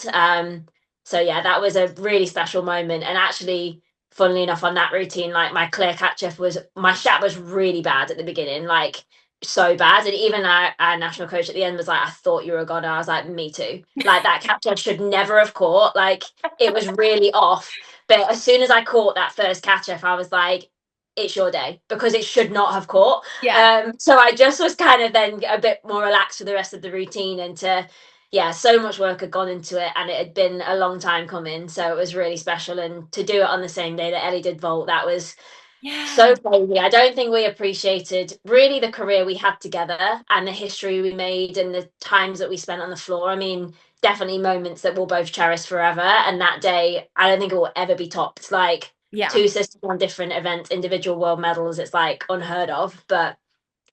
So yeah, that was a really special moment. And actually, funnily enough, on that routine, like my clear catch off was my shot was really bad at the beginning, like so bad. And even our national coach at the end was like, I thought you were a goner. I was like, me too. Like that catch off should never have caught. Like it was really off. But as soon as I caught that first catch off, I was like, it's your day because it should not have caught. Yeah. So I just was kind of then a bit more relaxed for the rest of the routine and yeah, so much work had gone into it and it had been a long time coming. So it was really special. And to do it on the same day that Ellie did vault, that was Yeah. so crazy. I don't think we appreciated really the career we had together and the history we made and the times that we spent on the floor. I mean, definitely moments that we'll both cherish forever. And that day, I don't think it will ever be topped. Like Yeah. two sisters on different events, individual world medals, it's like unheard of. But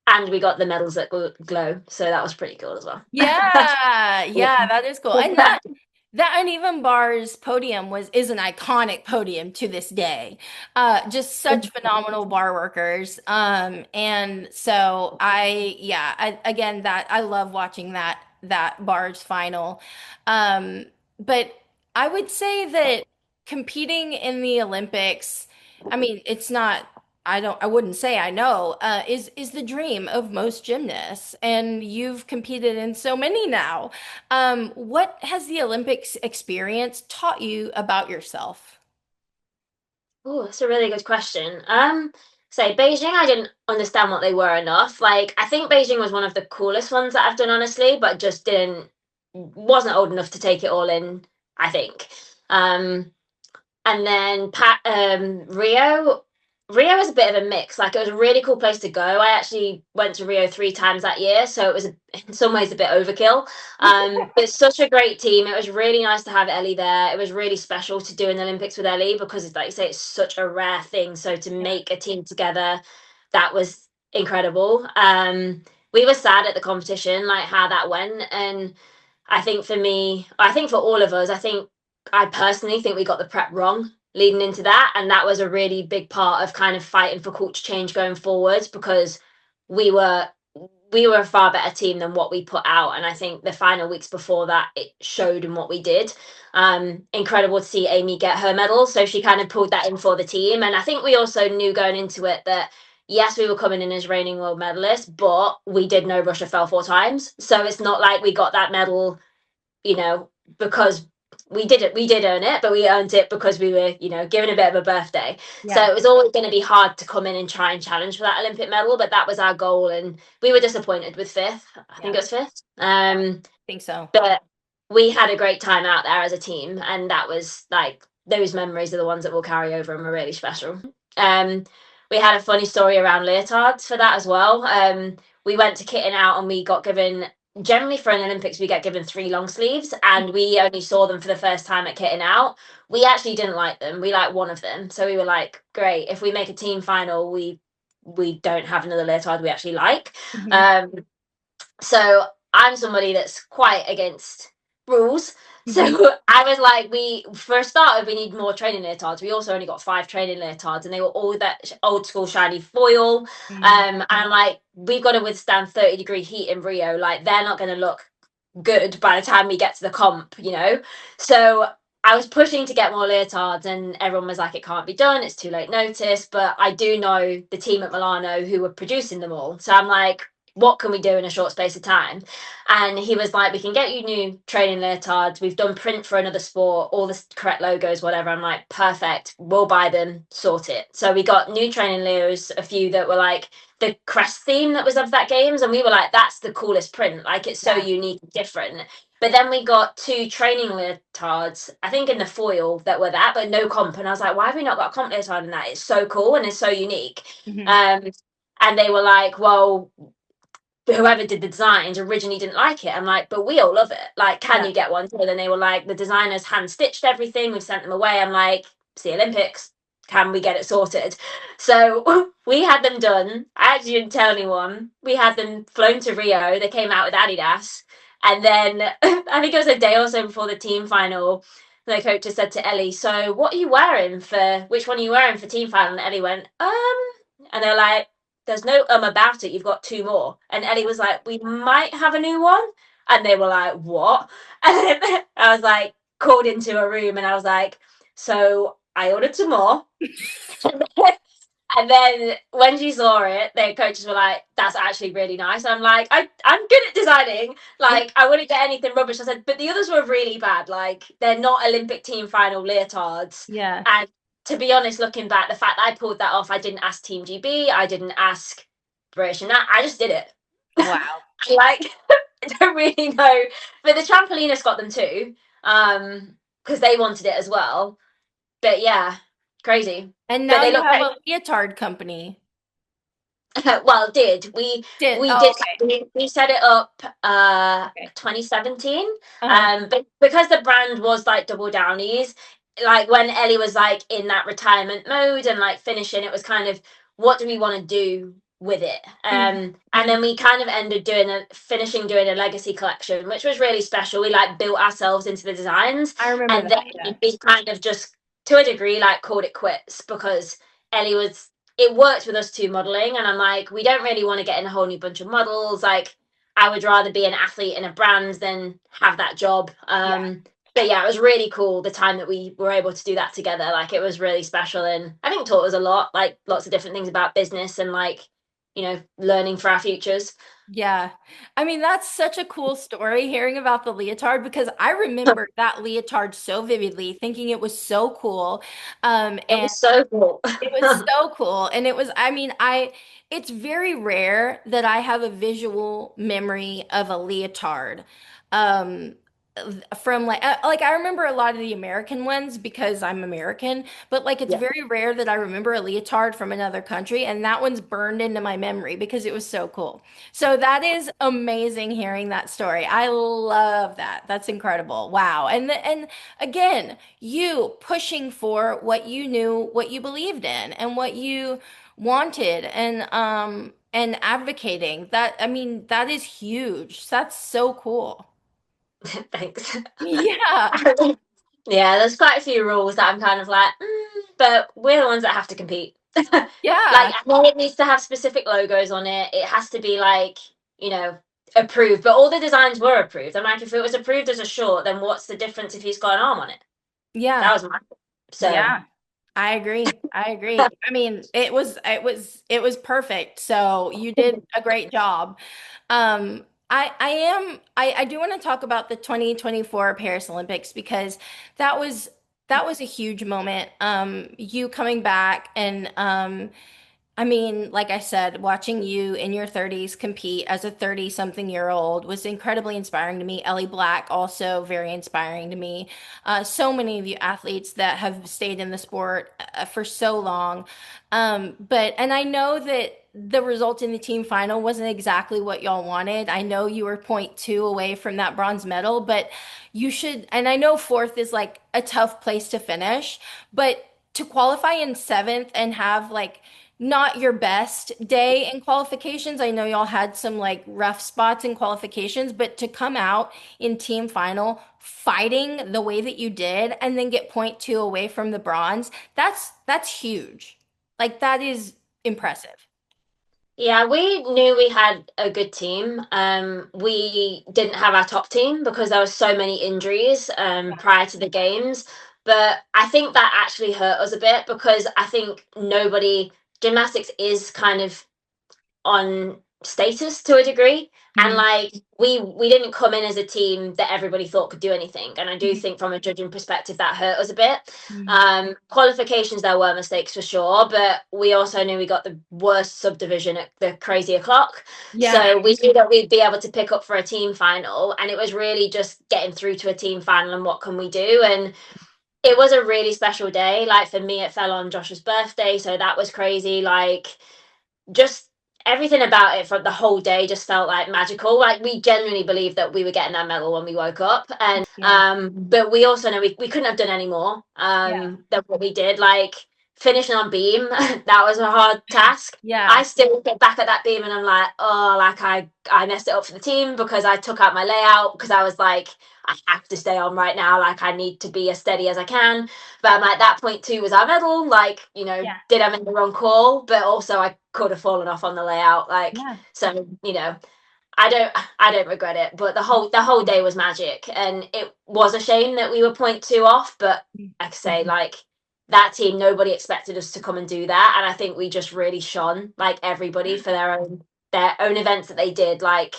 and we got the medals that glow, so that was pretty cool as well. Yeah, yeah, that is cool. And That uneven bars podium is an iconic podium to this day. Just such phenomenal bar workers. And so again, that I love watching that bars final. Um, but I would say that competing in the Olympics, I mean, it's not. I wouldn't say I know, is the dream of most gymnasts, and you've competed in so many now. What has the Olympics experience taught you about yourself? Oh, that's a really good question. So Beijing, I didn't understand what they were enough. Like, I think Beijing was one of the coolest ones that I've done, honestly, but just wasn't old enough to take it all in, I think. Um, and then Rio was a bit of a mix. Like, it was a really cool place to go. I actually went to Rio 3 times that year, so it was in some ways a bit overkill. But it's such a great team. It was really nice to have Ellie there. It was really special to do an Olympics with Ellie because, like you say, it's such a rare thing. So to Yeah. make a team together, that was incredible. We were sad at the competition, like how that went, and I think for me, I think for all of us, I personally think we got the prep wrong leading into that. And that was a really big part of kind of fighting for culture change going forwards because we were we were a far better team than what we put out. And I think the final weeks before that it showed in what we did. Incredible to see Amy get her medal. So she kind of pulled that in for the team. And I think we also knew going into it that yes, we were coming in as reigning world medalists, but we did know Russia fell 4 times. So it's not like we got that medal, you know, because we did earn it, but we earned it because we were, given a bit of a birthday. So Yeah. it was always going to be hard to come in and try and challenge for that Olympic medal, but that was our goal, and we were disappointed with fifth. I think Yeah. it was fifth. Think so. But we had a great time out there as a team, and that was like those memories are the ones that will carry over and were really special. Um, we had a funny story around leotards for that as well. We went to kitting out and we got given, generally for an Olympics we get given 3 long sleeves, and we only saw them for the first time at kitting out. We actually didn't like them. We liked one of them, so we were like, great. If we make a team final, we don't have another leotard we actually like. Mhm. Um, so I'm somebody that's quite against rules. So Mhm. I was like, we for a starter, we need more training leotards. We also only got 5 training leotards, and they were all that old school shiny foil. Mhm. And I'm like, we've got to withstand 30-degree heat in Rio. Like they're not going to look good by the time we get to the comp. So I was pushing to get more leotards, and everyone was like, it can't be done. It's too late notice. But I do know the team at Milano who were producing them all. So I'm like, what can we do in a short space of time? And he was like, we can get you new training leotards. We've done print for another sport, all the correct logos, whatever. I'm like, perfect. We'll buy them, sort it. So we got new training leos, a few that were like the crest theme that was of that games. And we were like, that's the coolest print. Like it's so Yeah. unique and different. But then we got 2 training leotards, I think in the foil that were that, but no comp. And I was like, why have we not got a comp leotard in that? It's so cool and it's so unique. Mhm. Um, and they were like, well, whoever did the designs originally didn't like it. I'm like, but we all love it. Like, can Yeah. you get one? So then they were like, the designers hand stitched everything. We've sent them away. I'm like, see Olympics. Can we get it sorted? So we had them done. I actually didn't tell anyone. We had them flown to Rio. They came out with Adidas. And then I think it was a day or so before the team final. The coach just said to Ellie, so what are you wearing for, which one are you wearing for team final? And Ellie went, and they're like, there's no about it. You've got 2 more. And Ellie was like, we might have a new one. And they were like, what? And then I was like, called into a room and I was like, so I ordered 2 more. And then when she saw it, their coaches were like, that's actually really nice. I'm like, I'm good at designing. Like, I wouldn't get anything rubbish. I said, but the others were really bad. Like, they're not Olympic team final leotards. Yeah. And to be honest, looking back, the fact that I pulled that off, I didn't ask Team GB, I didn't ask British, and I just did it. Wow. Like, I don't really know. But the trampolinist got them too, because they wanted it as well. But yeah, crazy. And But now they you look have great. a leotard company. Well, did Did. we Oh, did okay. we set it up Okay. 2017, Uh-huh. but because the brand was like Double Downies, like when Ellie was like in that retirement mode and like finishing, it was kind of what do we want to do with it. Mhm. And then we kind of ended finishing doing a legacy collection, which was really special. We like built ourselves into the designs, I remember and then that, yeah. we kind of just, to a degree, like called it quits because Ellie was. It worked with us two modeling, and I'm like, we don't really want to get in a whole new bunch of models. Like, I would rather be an athlete in a brand than have that job. Yeah. But yeah, it was really cool the time that we were able to do that together. Like, it was really special, and I think taught us a lot, like lots of different things about business and like, learning for our futures. Yeah. I mean, that's such a cool story hearing about the leotard because I remember that leotard so vividly, thinking it was so cool. It And was so cool. it was so cool. And it was, I mean, it's very rare that I have a visual memory of a leotard. Um, from like I remember a lot of the American ones because I'm American, but like it's Yeah. very rare that I remember a leotard from another country, and that one's burned into my memory because it was so cool. So that is amazing hearing that story. I love that. That's incredible. Wow. And again, you pushing for what you knew, what you believed in, and what you wanted, and advocating. That, I mean, that is huge. That's so cool. Thanks. Yeah. Yeah, there's quite a few rules that I'm kind of like, but we're the ones that have to compete. Like, Yeah. I know it needs to have specific logos on it. It has to be like, you know, approved. But all the designs were approved. I'm like, if it was approved as a short, then what's the difference if he's got an arm on it? That Yeah. was my so Yeah. I agree. I agree. I mean, it was perfect. So you did a great job. I do want to talk about the 2024 Paris Olympics because that was that was a huge moment. You coming back and I mean, like I said, watching you in your 30s compete as a 30-something-year-old was incredibly inspiring to me. Ellie Black, also very inspiring to me. So many of you athletes that have stayed in the sport for so long. And I know that the result in the team final wasn't exactly what y'all wanted. I know you were point 0.2 away from that bronze medal, but you should, and I know fourth is like a tough place to finish, but to qualify in seventh and have like not your best day in qualifications. I know y'all had some like rough spots in qualifications, but to come out in team final fighting the way that you did and then get point 0.2 away from the bronze, that's huge. Like that is impressive. yeah, we knew we had a good team. We didn't have our top team because there were so many injuries prior to the games. But I think that actually hurt us a bit because I think gymnastics is kind of on status to a degree, and Mhm. like we didn't come in as a team that everybody thought could do anything, and I do Mhm. think from a judging perspective that hurt us a bit. Mhm. Qualifications, there were mistakes for sure, but we also knew we got the worst subdivision at the crazy o'clock, Yeah. so we knew that we'd be able to pick up for a team final, and it was really just getting through to a team final and what can we do. And it was a really special day. Like, for me, it fell on Josh's birthday, so that was crazy. Like, just everything about it, from the whole day, just felt like magical. Like, we genuinely believed that we were getting that medal when we woke up. And Yeah. but we also know we couldn't have done any more Yeah. than what we did. Like, finishing on beam, that was a hard task. I Yeah. still get back at that beam and I'm like, oh, like I messed it up for the team because I took out my layout because I was like, I have to stay on right now. Like, I need to be as steady as I can. But I'm like, that point 2 was our medal. Like, Yeah. did I make the wrong call? But also, I could have fallen off on the layout. Like, Yeah. so, I don't regret it. But the whole day was magic, and it was a shame that we were point 2 off. But like I say, like, that team, nobody expected us to come and do that, and I think we just really shone, like, everybody for their own events that they did. Like,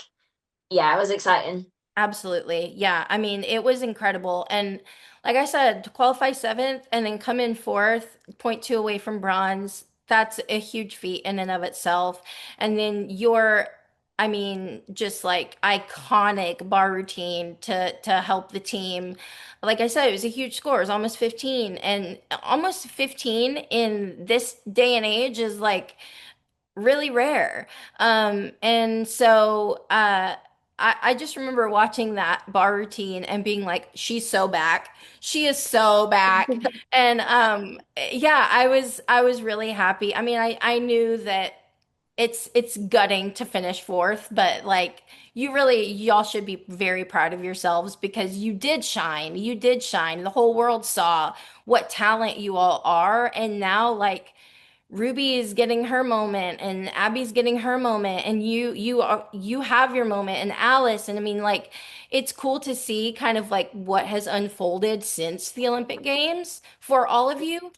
yeah, it was exciting. Absolutely. Yeah. I mean, it was incredible. And like I said, to qualify seventh and then come in fourth, point 0.2 away from bronze, that's a huge feat in and of itself. And then I mean, just like iconic bar routine to help the team. Like I said, it was a huge score. It was almost 15. And almost 15 in this day and age is like really rare. And so I just remember watching that bar routine and being like, she's so back. She is so back. And yeah, I was really happy. I mean, I knew that it's gutting to finish fourth, but like y'all should be very proud of yourselves because you did shine. You did shine. The whole world saw what talent you all are, and now like Ruby is getting her moment and Abby's getting her moment and you have your moment and Alice, and I mean like it's cool to see kind of like what has unfolded since the Olympic Games for all of you.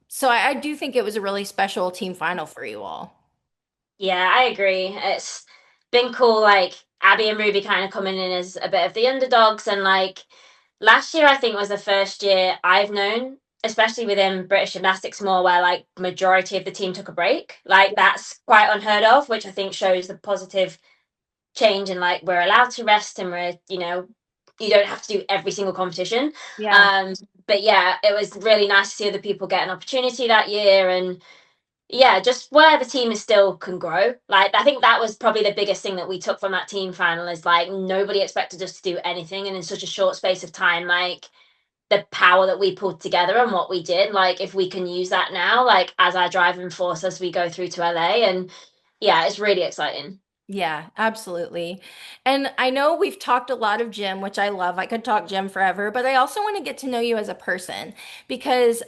So I do think it was a really special team final for you all. Yeah, I agree. It's been cool, like Abby and Ruby kind of coming in as a bit of the underdogs, and like last year, I think was the first year I've known, especially within British gymnastics more, where like majority of the team took a break. Like that's quite unheard of, which I think shows the positive change and like we're allowed to rest and we're you don't have to do every single competition. Yeah. um but yeah, it was really nice to see other people get an opportunity that year, and yeah, just where the team is still can grow. Like I think that was probably the biggest thing that we took from that team final is like nobody expected us to do anything, and in such a short space of time, like the power that we pulled together and what we did, like if we can use that now like as our driving force as we go through to LA. And yeah, it's really exciting. Yeah, absolutely. And I know we've talked a lot of gym, which I love. I could talk gym forever, but I also want to get to know you as a person because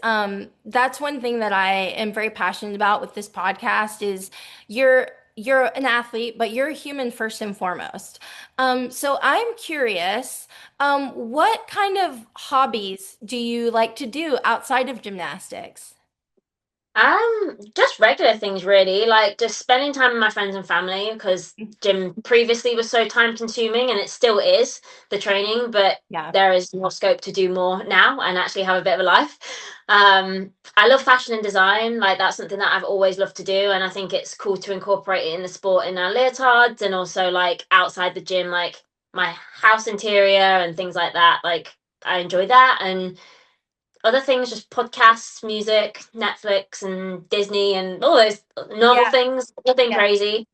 that's one thing that I am very passionate about with this podcast is you're an athlete, but you're a human first and foremost. So I'm curious, what kind of hobbies do you like to do outside of gymnastics? Just regular things really, like just spending time with my friends and family because gym previously was so time consuming and it still is the training, but Yeah. there is more scope to do more now and actually have a bit of a life. I love fashion and design, like that's something that I've always loved to do, and I think it's cool to incorporate it in the sport in our leotards and also like outside the gym, like my house interior and things like that. Like I enjoy that, and other things, just podcasts, music, Netflix, and Disney, and all those normal Yeah. things. Nothing Yeah. crazy.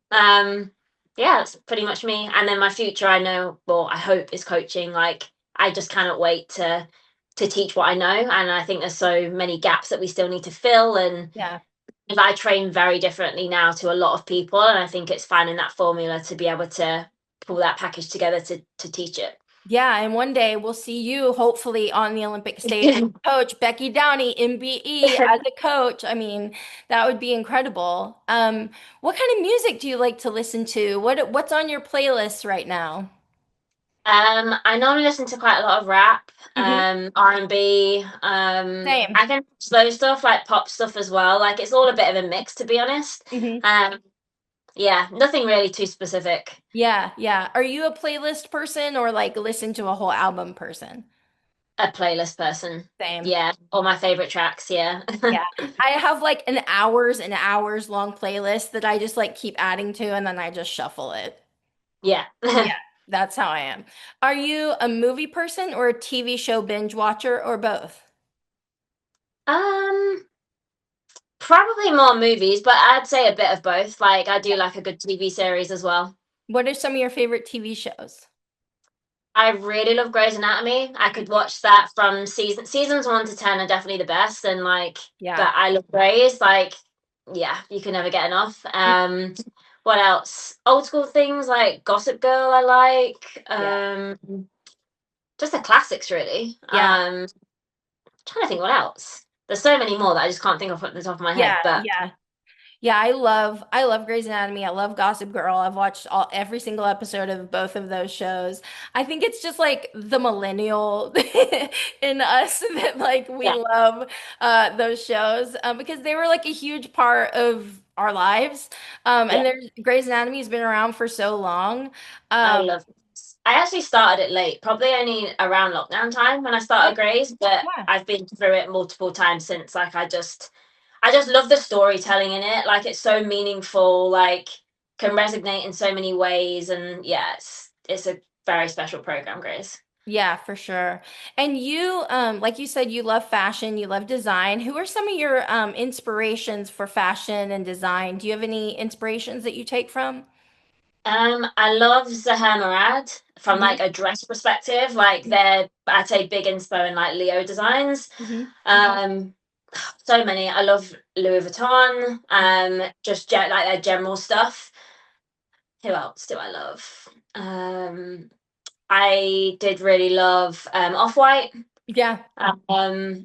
Yeah, that's pretty much me. And then my future, I know, well, I hope is coaching. Like, I just cannot wait to teach what I know. And I think there's so many gaps that we still need to fill. And Yeah. if I train very differently now to a lot of people, and I think it's finding that formula to be able to pull that package together to teach it. Yeah, and one day we'll see you hopefully on the Olympic stage as a coach, Becky Downie MBE as a coach. I mean, that would be incredible. What kind of music do you like to listen to? What's on your playlist right now? I normally listen to quite a lot of rap, Hmm. R&B. Same. I can slow stuff like pop stuff as well. Like it's all a bit of a mix, to be honest. Hmm. Um, yeah, nothing really too specific. Yeah, yeah. Are you a playlist person or like listen to a whole album person? A playlist person. Same. Yeah, all my favorite tracks. Yeah, Yeah. I have like an hours and hours long playlist that I just like keep adding to and then I just shuffle it. yeah. Yeah, that's how I am. Are you a movie person or a TV show binge watcher or both? um, Probably more movies, but I'd say a bit of both. Like I do Yeah. like a good TV series as well. What are some of your favorite TV shows? I really love Grey's Anatomy. I could watch that from seasons 1 to 10 are definitely the best, and like, Yeah. but I love Grey's. Like, yeah, you can never get enough. What else? Old school things like Gossip Girl. I like. Yeah. Just the classics, really. Yeah. Trying to think what else. There's so many more that I just can't think of at the top of my Yeah. head. But Yeah. Yeah, I love Grey's Anatomy. I love Gossip Girl. I've watched every single episode of both of those shows. I think it's just like the millennial in us that like we yeah, love those shows because they were like a huge part of our lives. yeah. And there's Grey's Anatomy has been around for so long. I Um, love this. I actually started it late, probably only around lockdown time when I started Grays, but yeah. I've been through it multiple times since. Like I just love the storytelling in it. Like it's so meaningful, like can resonate in so many ways, and yeah, it's a very special program, Grace. Yeah, for sure. And you, like you said, you love fashion, you love design. Who are some of your inspirations for fashion and design? Do you have any inspirations that you take from? I love Zaha Murad from Hmm. like a dress perspective. Like they're, I'd say, big inspo in like Leo designs. Hmm. Um, So many. I love Louis Vuitton. Just like their general stuff. Who else do I love? I did really love Off-White. Yeah.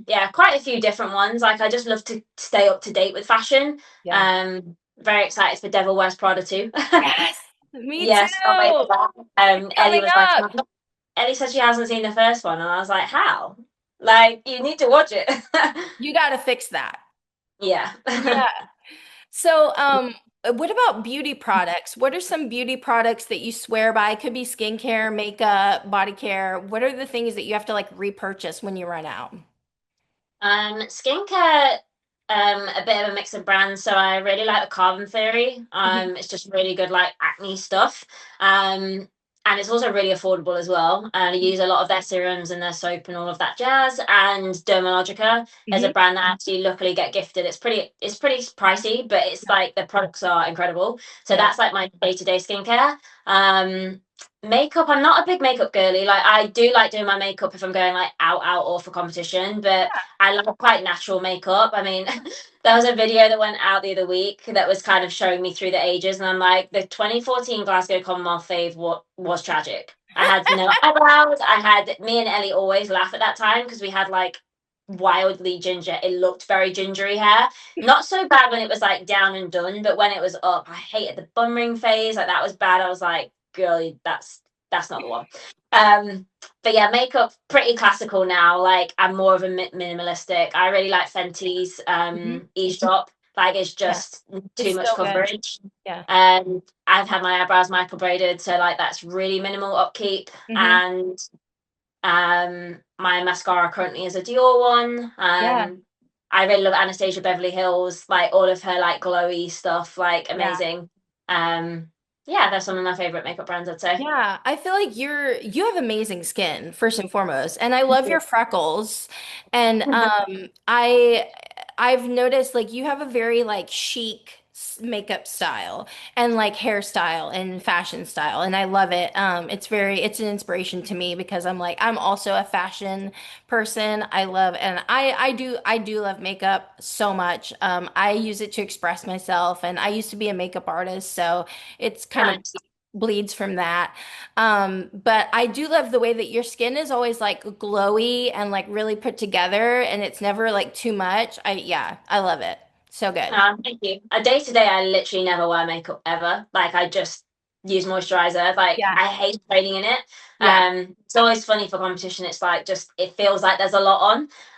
Yeah, quite a few different ones. Like I just love to stay up to date with fashion. Yeah. Very excited for Devil Wears Prada too. Yes. Me Yes, can't wait for too. that. It's Ellie coming was like, up. Ellie said she hasn't seen the first one, and I was like, how? Like, you need to watch it. You got to fix that. Yeah. Yeah. So, what about beauty products? What are some beauty products that you swear by? It could be skincare, makeup, body care. What are the things that you have to like repurchase when you run out? Skincare, a bit of a mix of brands. So I really like the Carbon Theory. Mhm. It's just really good, like acne stuff. And it's also really affordable as well. And I use a lot of their serums and their soap and all of that jazz. And Dermalogica is a Mhm. brand that I actually luckily get gifted. It's pretty pricey, but it's like the products are incredible. So Yeah. that's like my day-to-day skincare. Um, Makeup, I'm not a big makeup girly. Like I do like doing my makeup if I'm going like out or for competition, but I love quite natural makeup. I mean, there was a video that went out the other week that was kind of showing me through the ages, and I'm like, the 2014 Glasgow Commonwealth fave what was tragic. I had no eyebrows. I had me and Ellie always laugh at that time because we had like wildly ginger. It looked very gingery hair. Not so bad when it was like down and done, but when it was up, I hated the bum ring phase. Like that was bad. I was like, girl, that's not the one. Um, but yeah, makeup pretty classical now. Like I'm more of a minimalistic. I really like Fenty's Mhm. eavesdrop. Like it's Yeah. just too It's much so good. coverage. Yeah. I've had my eyebrows micro braided, so like that's really minimal upkeep. Hmm. And my mascara currently is a Dior one. Yeah. I really love Anastasia Beverly Hills, like all of her like glowy stuff, like Yeah. amazing. Um, yeah, that's some of my favorite makeup brands, I'd say. Yeah, I feel like you have amazing skin first and foremost, and I love your freckles. And I've noticed like you have a very like chic makeup style and like hairstyle and fashion style, and I love it. It's an inspiration to me because I'm also a fashion person. I love and I do love makeup so much. I use it to express myself, and I used to be a makeup artist, so it's kind of Nice. bleeds from that. But I do love the way that your skin is always like glowy and like really put together and it's never like too much. Yeah, I love it. So good. Thank you. A day to day, I literally never wear makeup ever. Like I just use moisturizer. Like Yeah. I hate training in it. Yeah. It's always funny for competition. It's like just it feels like there's a lot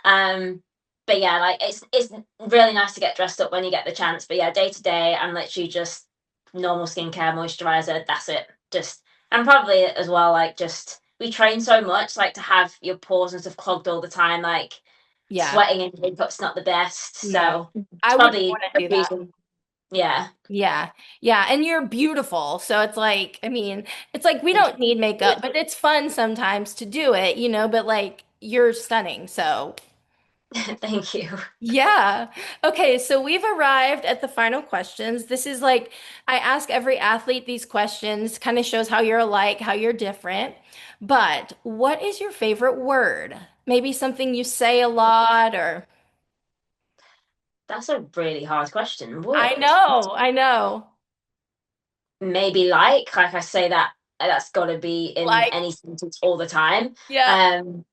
on. But yeah, like it's really nice to get dressed up when you get the chance. But yeah, day to day, I'm literally just normal skincare, moisturizer. That's it. Just and probably as well, like just we train so much, like to have your pores and stuff clogged all the time, like Yeah. sweating in makeup's not the best. No. So it's I wouldn't probably want to the do that. reason. Yeah. Yeah. Yeah. And you're beautiful. So it's like, I mean, it's like we don't need makeup, but it's fun sometimes to do it, but like you're stunning. So Thank you. yeah. Okay, so we've arrived at the final questions. This is like I ask every athlete these questions, kind of shows how you're alike, how you're different. But what is your favorite word? Maybe something you say a lot or That's a really hard question. I Word. know, I know. Maybe like I say that that's got to be in Like, any sentence all the time. yeah. Um,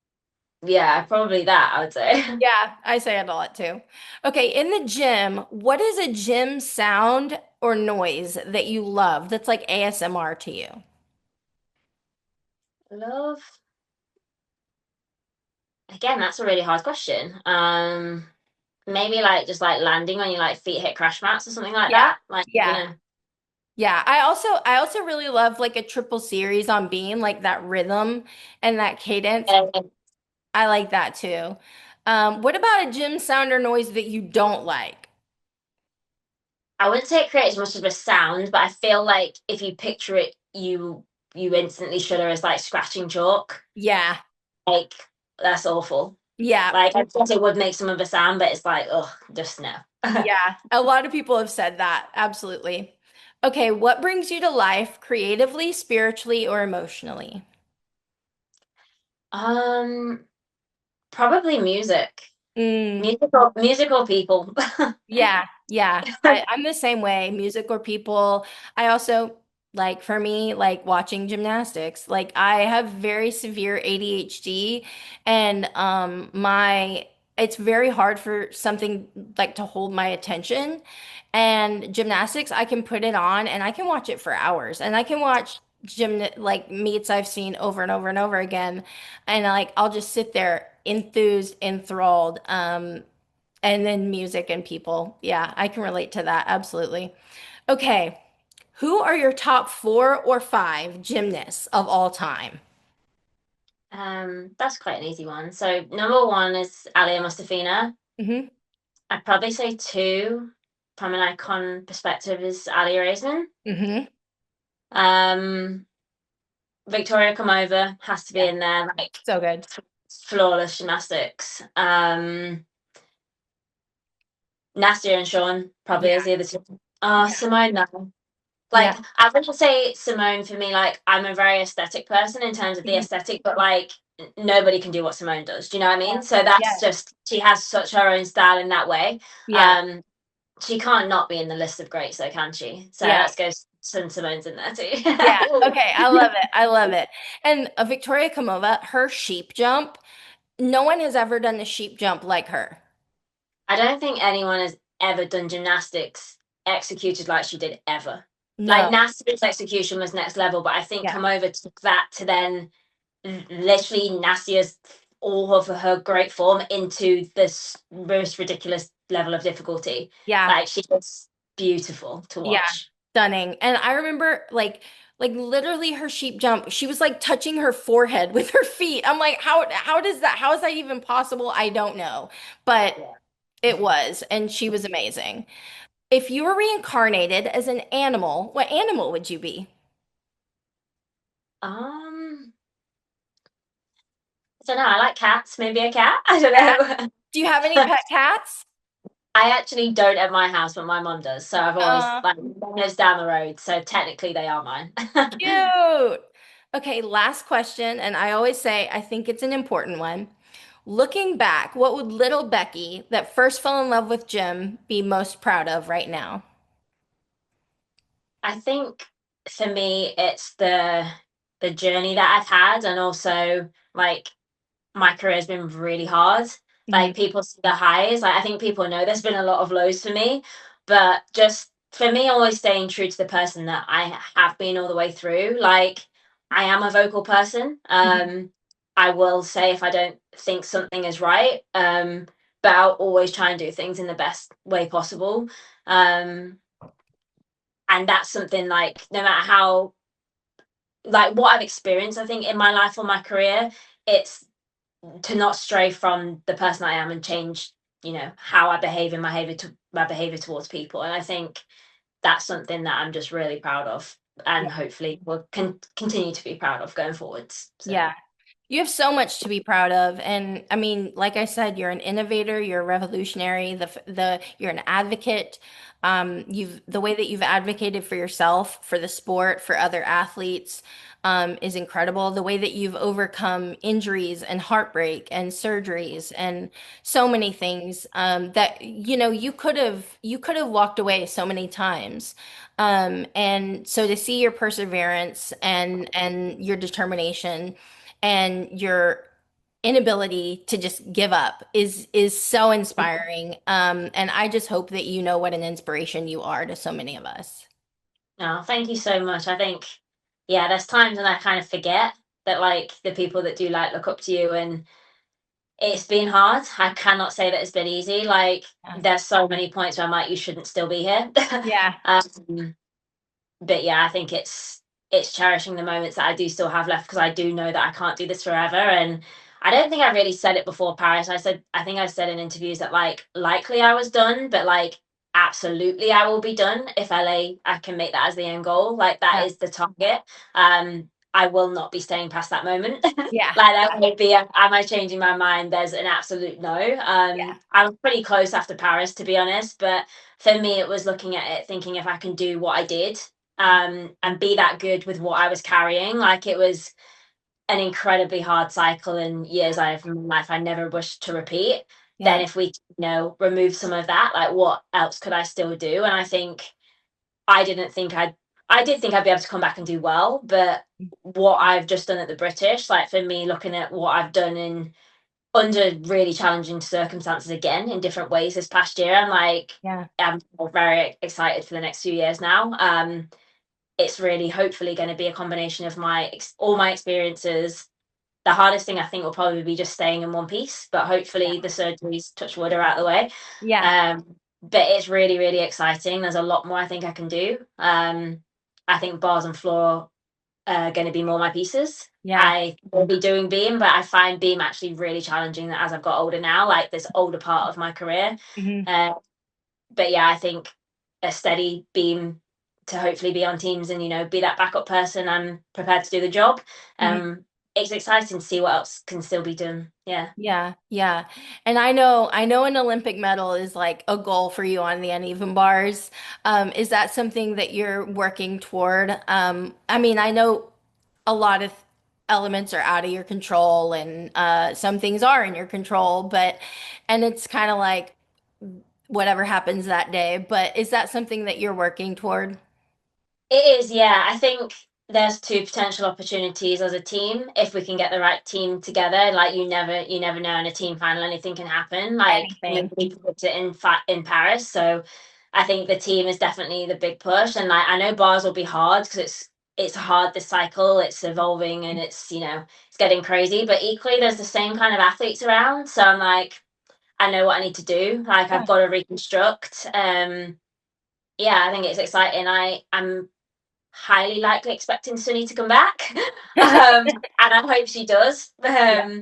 yeah, probably that I would say. Yeah, I say it a lot too. Okay, in the gym, what is a gym sound or noise that you love that's like ASMR to you? Love. Again, that's a really hard question. Maybe like just like landing when you like feet hit crash mats or something like Yeah. that. Like, you Yeah. know, Yeah, I also really love like a triple series on beam, like that rhythm and that cadence. uh, I like that too. What about a gym sound or noise that you don't like? I wouldn't say it creates much of a sound, but I feel like if you picture it, you instantly shudder as like scratching chalk. Yeah, Like that's awful. yeah, Like I guess it would make some of a sound, but it's like, oh, just no. yeah. A lot of people have said that. Absolutely. Okay, what brings you to life creatively, spiritually, or emotionally? um, Probably music. Mm. Musical people. Yeah, yeah. I'm the same way. Music or people. I also like for me, like watching gymnastics. Like I have very severe ADHD and my it's very hard for something like to hold my attention. And gymnastics, I can put it on and I can watch it for hours. And I can watch like meets I've seen over and over and over again. And like I'll just sit there enthused, enthralled. And then music and people. Yeah, I can relate to that. Absolutely. Okay. Who are your top four or five gymnasts of all time? That's quite an easy one. So number one is Alia Mustafina. Hmm. I'd probably say two from an icon perspective is Ali Raisman. Hmm. Um, Victoria Komova has to be Yeah, in there, like so good. flawless gymnastics. Nastia and Sean probably Yeah, as the other two. Oh, yeah, Simone no. yeah. Like I would say Simone for me, like I'm a very aesthetic person in terms of the Mhm. aesthetic, but like nobody can do what Simone does. Do you know what I Yeah, mean? So that's yeah, just she has such her own style in that way. yeah, Um, she can't not be in the list of greats though, can she? So yeah, let's go. Some Simone's in there yeah. too. Okay, I love it. I love it. And Victoria Komova, her sheep jump, no one has ever done the sheep jump like her. I don't think anyone has ever done gymnastics executed like she did ever. Like No. Nastia's execution was next level, but I think Yeah, Komova took that to then literally Nastia's all of her great form into this most ridiculous level of difficulty. yeah. Like she was beautiful to Yeah, watch. stunning. And I remember like literally her sheep jump, she was like touching her forehead with her feet. I'm like, how is that even possible? I don't know. But Yeah. it was, and she was amazing. If you were reincarnated as an animal, what animal would you be? Um, I don't know. I like cats. Maybe a cat. I don't Cat? know. Do you have any pet cats? I actually don't at my house, but my mum does. So I've always Uh, like mum lives down the road, so technically they are mine. cute. Okay, last question, and I always say I think it's an important one. Looking back, what would little Becky that first fell in love with gym be most proud of right now? I think for me, it's the journey that I've had, and also like my career has been really hard. Hmm. Like people see the highs. Like I think people know there's been a lot of lows for me, but just for me, always staying true to the person that I have been all the way through. Like I am a vocal person. I will say if I don't think something is right. But I'll always try and do things in the best way possible. Um, and that's something like no matter how like what I've experienced, I think in my life or my career, it's to not stray from the person I am and change, how I behave in my behavior towards people. And I think that's something that I'm just really proud of Yeah. and hopefully will continue to be proud of going forwards. So Yeah. You have so much to be proud of. And I mean, like I said, you're an innovator, you're a revolutionary, you're an advocate. The way that you've advocated for yourself, for the sport, for other athletes, is incredible. The way that you've overcome injuries and heartbreak and surgeries and so many things, that, you could have walked away so many times. And so to see your perseverance and your determination and your inability to just give up is so inspiring. And I just hope that you know what an inspiration you are to so many of us. no, thank you so much. I think yeah, there's times when I kind of forget that like the people that do like look up to you and it's been hard. I cannot say that it's been easy. Like Yeah. there's so many points where I'm like, you shouldn't still be here. Yeah. um, but yeah, I think it's cherishing the moments that I do still have left because I do know that I can't do this forever. And I don't think I really said it before Paris. I think I said in interviews that like likely I was done, but like absolutely I will be done if LA I can make that as the end goal. Like that Yeah. is the target. I will not be staying past that moment. Like Yeah. that won't be am I changing my mind? There's an absolute no. Yeah. I was pretty close after Paris to be honest, but for me it was looking at it thinking if I can do what I did and be that good with what I was carrying. Like it was an incredibly hard cycle and years I have in my life I never wish to repeat. then Yeah. if we, remove some of that, like what else could I still do? And I think I didn't think I did think I'd be able to come back and do well, but what I've just done at the British, like for me, looking at what I've done in under really challenging circumstances again in different ways this past year, Yeah. I'm very excited for the next few years now. It's really hopefully going to be a combination of all my experiences. The hardest thing I think will probably be just staying in one piece, but hopefully the surgeries, touch wood, are out of the way. Yeah. But it's really, really exciting. There's a lot more I think I can do. I think bars and floor are going to be more my pieces. Yeah. I will be doing beam, but I find beam actually really challenging as I've got older now, like this older part of my career. Hmm. Uh, but yeah, I think a steady beam to hopefully be on teams and be that backup person. I'm prepared to do the job. It's exciting to see what else can still be done. Yeah. Yeah, yeah. And I know an Olympic medal is like a goal for you on the uneven bars. Is that something that you're working toward? I mean, I know a lot of elements are out of your control and some things are in your control, and it's kind of like whatever happens that day. But is that something that you're working toward? It is, yeah. I think there's two potential opportunities as a team if we can get the right team together. Like you never know in a team final anything can happen. Like Anything. nobody predicts it in Paris, so I think the team is definitely the big push. And like I know bars will be hard because it's hard this cycle. It's evolving and it's getting crazy. But equally, there's the same kind of athletes around. So I'm like, I know what I need to do. Like I've Yeah. got to reconstruct. Yeah, I think it's exciting. I'm highly likely expecting Sunny to come back. And I hope she does. Yeah.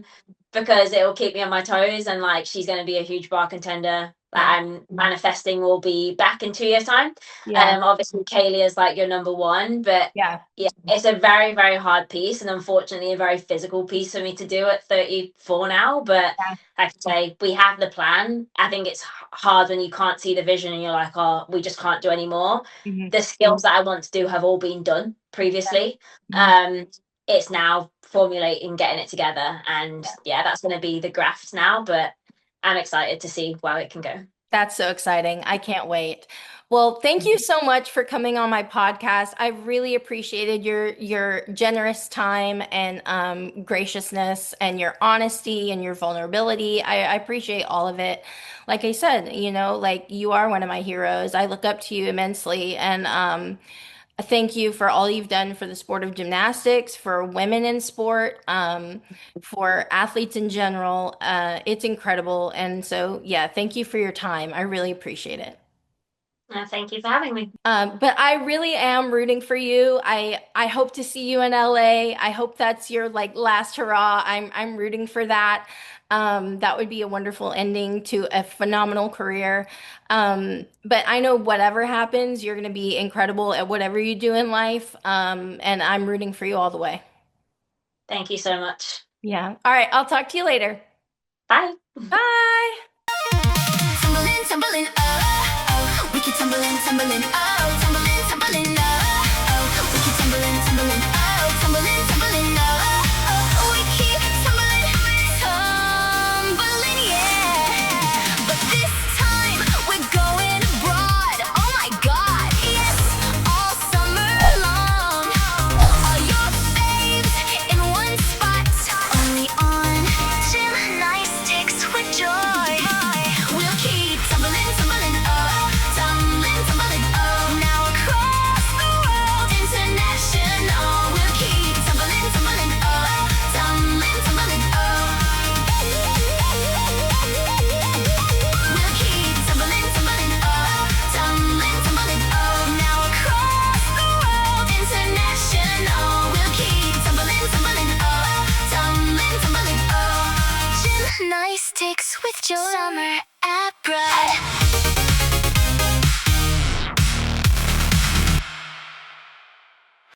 Because it will keep me on my toes and like she's going to be a huge bar contender that Yeah. I'm manifesting will be back in 2 years time. Yeah. Obviously Kaylee is like your number one, but Yeah. yeah, it's a very, very hard piece and unfortunately a very physical piece for me to do at 34 now. But Yeah. like I say, we have the plan. I think it's hard when you can't see the vision and you're like, oh, we just can't do any more. Hmm. The skills that I want to do have all been done previously. Hmm. It's now formulating, getting it together, and yeah, that's going to be the graft now. But I'm excited to see where it can go. That's so exciting. I can't wait. Well, thank you so much for coming on my podcast. I really appreciated your generous time and graciousness and your honesty and your vulnerability. I appreciate all of it. Like I said, like you are one of my heroes. I look up to you immensely, and thank you for all you've done for the sport of gymnastics, for women in sport, for athletes in general. It's incredible. And so, yeah, thank you for your time. I really appreciate it. Thank you for having me. But I really am rooting for you. I hope to see you in LA. I hope that's your like last hurrah. I'm rooting for that. That would be a wonderful ending to a phenomenal career. But I know whatever happens, you're going to be incredible at whatever you do in life. And I'm rooting for you all the way. Thank you so much. Yeah. All right. I'll talk to you later. Bye. Bye. Tumbling, tumbling, oh, oh. We keep tumbling, tumbling, oh. Tumbling, tumbling, oh, oh. We keep tumbling, tumbling, oh. Tumbling, tumbling, oh, oh. We keep tumbling, tumbling, yeah. But this time we're going abroad. Oh my God, yes, all summer long. All your faves in one spot, only on gymnastics with joy. We'll keep tumbling, tumbling, oh, tumbling, tumbling, oh. Now across the world, international. We'll keep tumbling, tumbling, oh, tumbling, tumbling, oh. We'll keep tumbling, tumbling, oh, tumbling, tumbling, oh. Now across the world, international. We'll keep tumbling, tumbling, oh, tumbling, tumbling, oh. Gymnastics with joy. Summer abroad.